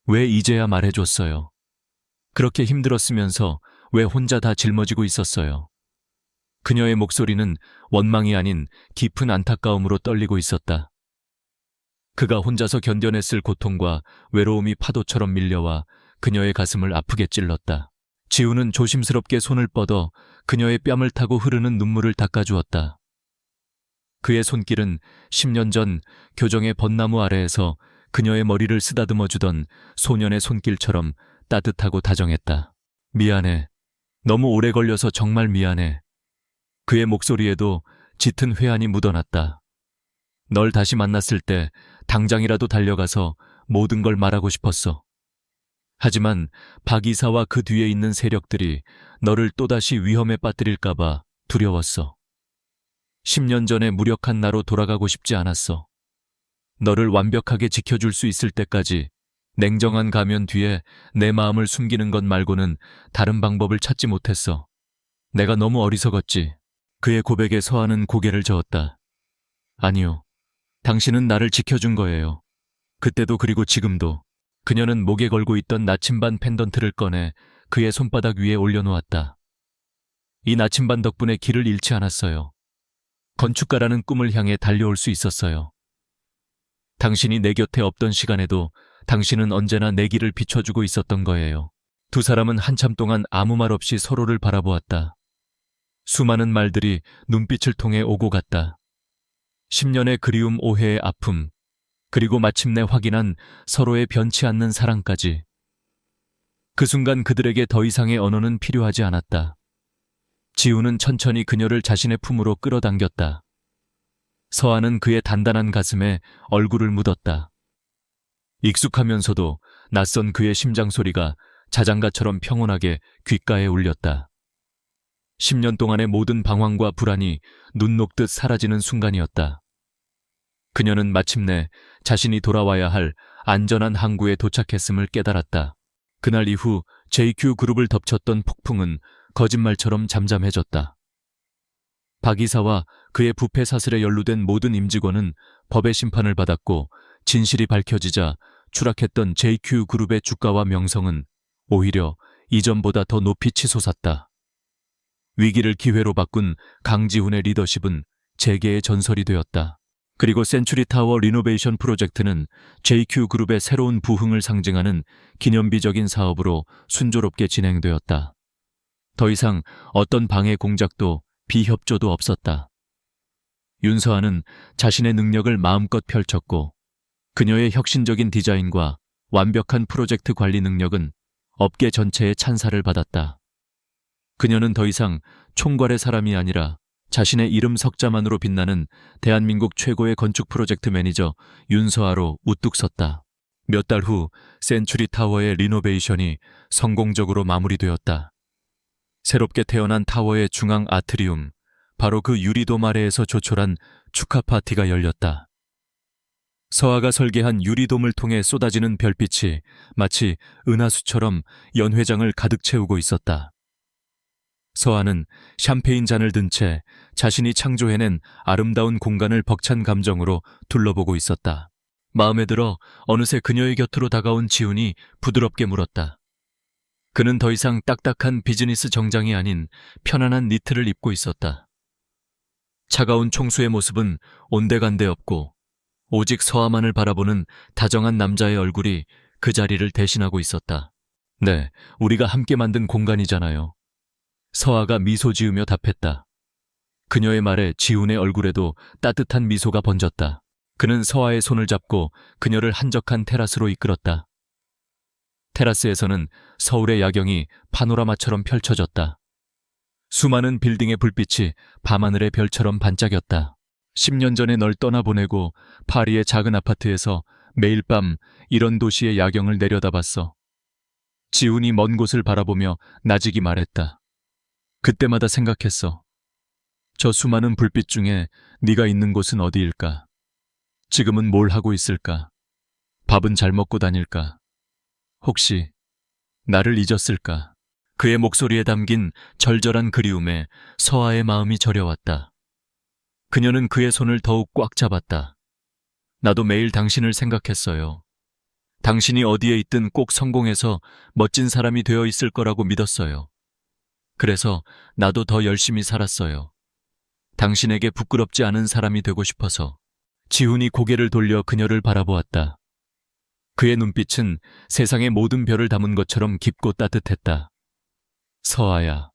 왜 이제야 말해줬어요? 그렇게 힘들었으면서 왜 혼자 다 짊어지고 있었어요? 그녀의 목소리는 원망이 아닌 깊은 안타까움으로 떨리고 있었다. 그가 혼자서 견뎌냈을 고통과 외로움이 파도처럼 밀려와 그녀의 가슴을 아프게 찔렀다. 지우는 조심스럽게 손을 뻗어 그녀의 뺨을 타고 흐르는 눈물을 닦아주었다. 그의 손길은 10년 전 교정의 벚나무 아래에서 그녀의 머리를 쓰다듬어주던 소년의 손길처럼 따뜻하고 다정했다. 미안해. 너무 오래 걸려서 정말 미안해. 그의 목소리에도 짙은 회한이 묻어났다. 널 다시 만났을 때 당장이라도 달려가서 모든 걸 말하고 싶었어. 하지만 박 이사와 그 뒤에 있는 세력들이 너를 또다시 위험에 빠뜨릴까봐 두려웠어. 10년 전에 무력한 나로 돌아가고 싶지 않았어. 너를 완벽하게 지켜줄 수 있을 때까지 냉정한 가면 뒤에 내 마음을 숨기는 것 말고는 다른 방법을 찾지 못했어. 내가 너무 어리석었지. 그의 고백에 서아는 고개를 저었다. 아니요. 당신은 나를 지켜준 거예요. 그때도 그리고 지금도. 그녀는 목에 걸고 있던 나침반 펜던트를 꺼내 그의 손바닥 위에 올려놓았다. 이 나침반 덕분에 길을 잃지 않았어요. 건축가라는 꿈을 향해 달려올 수 있었어요. 당신이 내 곁에 없던 시간에도 당신은 언제나 내 길을 비춰주고 있었던 거예요. 두 사람은 한참 동안 아무 말 없이 서로를 바라보았다. 수많은 말들이 눈빛을 통해 오고 갔다. 10년의 그리움, 오해의 아픔, 그리고 마침내 확인한 서로의 변치 않는 사랑까지. 그 순간 그들에게 더 이상의 언어는 필요하지 않았다. 지우는 천천히 그녀를 자신의 품으로 끌어당겼다. 서아는 그의 단단한 가슴에 얼굴을 묻었다. 익숙하면서도 낯선 그의 심장 소리가 자장가처럼 평온하게 귓가에 울렸다. 10년 동안의 모든 방황과 불안이 눈 녹듯 사라지는 순간이었다. 그녀는 마침내 자신이 돌아와야 할 안전한 항구에 도착했음을 깨달았다. 그날 이후 JQ그룹을 덮쳤던 폭풍은 거짓말처럼 잠잠해졌다. 박 이사와 그의 부패 사슬에 연루된 모든 임직원은 법의 심판을 받았고 진실이 밝혀지자 추락했던 JQ그룹의 주가와 명성은 오히려 이전보다 더 높이 치솟았다. 위기를 기회로 바꾼 강지훈의 리더십은 재계의 전설이 되었다. 그리고 센츄리타워 리노베이션 프로젝트는 JQ그룹의 새로운 부흥을 상징하는 기념비적인 사업으로 순조롭게 진행되었다. 더 이상 어떤 방해 공작도 비협조도 없었다. 윤서아는 자신의 능력을 마음껏 펼쳤고 그녀의 혁신적인 디자인과 완벽한 프로젝트 관리 능력은 업계 전체의 찬사를 받았다. 그녀는 더 이상 총괄의 사람이 아니라 자신의 이름 석자만으로 빛나는 대한민국 최고의 건축 프로젝트 매니저 윤서아로 우뚝 섰다. 몇 달 후 센츄리타워의 리노베이션이 성공적으로 마무리되었다. 새롭게 태어난 타워의 중앙 아트리움, 바로 그 유리돔 아래에서 조촐한 축하 파티가 열렸다. 서아가 설계한 유리돔을 통해 쏟아지는 별빛이 마치 은하수처럼 연회장을 가득 채우고 있었다. 서아는 샴페인 잔을 든 채 자신이 창조해낸 아름다운 공간을 벅찬 감정으로 둘러보고 있었다. 마음에 들어 어느새 그녀의 곁으로 다가온 지훈이 부드럽게 물었다. 그는 더 이상 딱딱한 비즈니스 정장이 아닌 편안한 니트를 입고 있었다. 차가운 총수의 모습은 온데간데 없고 오직 서아만을 바라보는 다정한 남자의 얼굴이 그 자리를 대신하고 있었다. 네, 우리가 함께 만든 공간이잖아요. 서아가 미소 지으며 답했다. 그녀의 말에 지훈의 얼굴에도 따뜻한 미소가 번졌다. 그는 서아의 손을 잡고 그녀를 한적한 테라스로 이끌었다. 테라스에서는 서울의 야경이 파노라마처럼 펼쳐졌다. 수많은 빌딩의 불빛이 밤하늘의 별처럼 반짝였다. 10년 전에 널 떠나보내고 파리의 작은 아파트에서 매일 밤 이런 도시의 야경을 내려다봤어. 지훈이 먼 곳을 바라보며 나직이 말했다. 그때마다 생각했어. 저 수많은 불빛 중에 네가 있는 곳은 어디일까? 지금은 뭘 하고 있을까? 밥은 잘 먹고 다닐까? 혹시 나를 잊었을까? 그의 목소리에 담긴 절절한 그리움에 서아의 마음이 저려왔다. 그녀는 그의 손을 더욱 꽉 잡았다. 나도 매일 당신을 생각했어요. 당신이 어디에 있든 꼭 성공해서 멋진 사람이 되어 있을 거라고 믿었어요. 그래서 나도 더 열심히 살았어요. 당신에게 부끄럽지 않은 사람이 되고 싶어서. 지훈이 고개를 돌려 그녀를 바라보았다. 그의 눈빛은 세상의 모든 별을 담은 것처럼 깊고 따뜻했다. 서아야,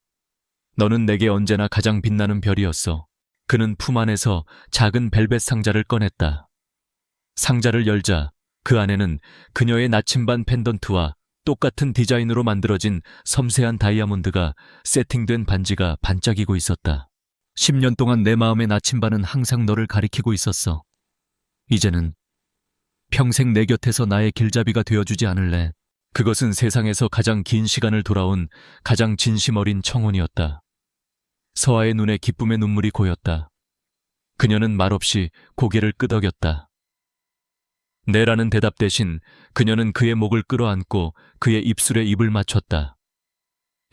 너는 내게 언제나 가장 빛나는 별이었어. 그는 품 안에서 작은 벨벳 상자를 꺼냈다. 상자를 열자 그 안에는 그녀의 나침반 펜던트와 똑같은 디자인으로 만들어진 섬세한 다이아몬드가 세팅된 반지가 반짝이고 있었다. 10년 동안 내 마음의 나침반은 항상 너를 가리키고 있었어. 이제는 평생 내 곁에서 나의 길잡이가 되어주지 않을래. 그것은 세상에서 가장 긴 시간을 돌아온 가장 진심 어린 청혼이었다. 서아의 눈에 기쁨의 눈물이 고였다. 그녀는 말없이 고개를 끄덕였다. 네라는 대답 대신 그녀는 그의 목을 끌어안고 그의 입술에 입을 맞췄다.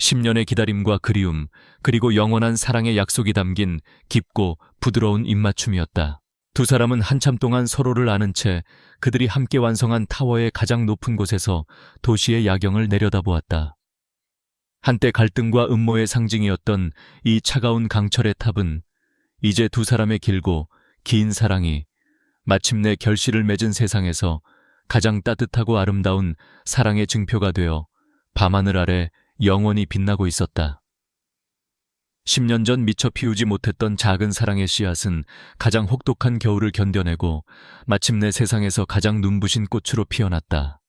10년의 기다림과 그리움, 그리고 영원한 사랑의 약속이 담긴 깊고 부드러운 입맞춤이었다. 두 사람은 한참 동안 서로를 아는 채 그들이 함께 완성한 타워의 가장 높은 곳에서 도시의 야경을 내려다보았다. 한때 갈등과 음모의 상징이었던 이 차가운 강철의 탑은 이제 두 사람의 길고 긴 사랑이 마침내 결실을 맺은 세상에서 가장 따뜻하고 아름다운 사랑의 증표가 되어 밤하늘 아래 영원히 빛나고 있었다. 10년 전 미처 피우지 못했던 작은 사랑의 씨앗은 가장 혹독한 겨울을 견뎌내고 마침내 세상에서 가장 눈부신 꽃으로 피어났다.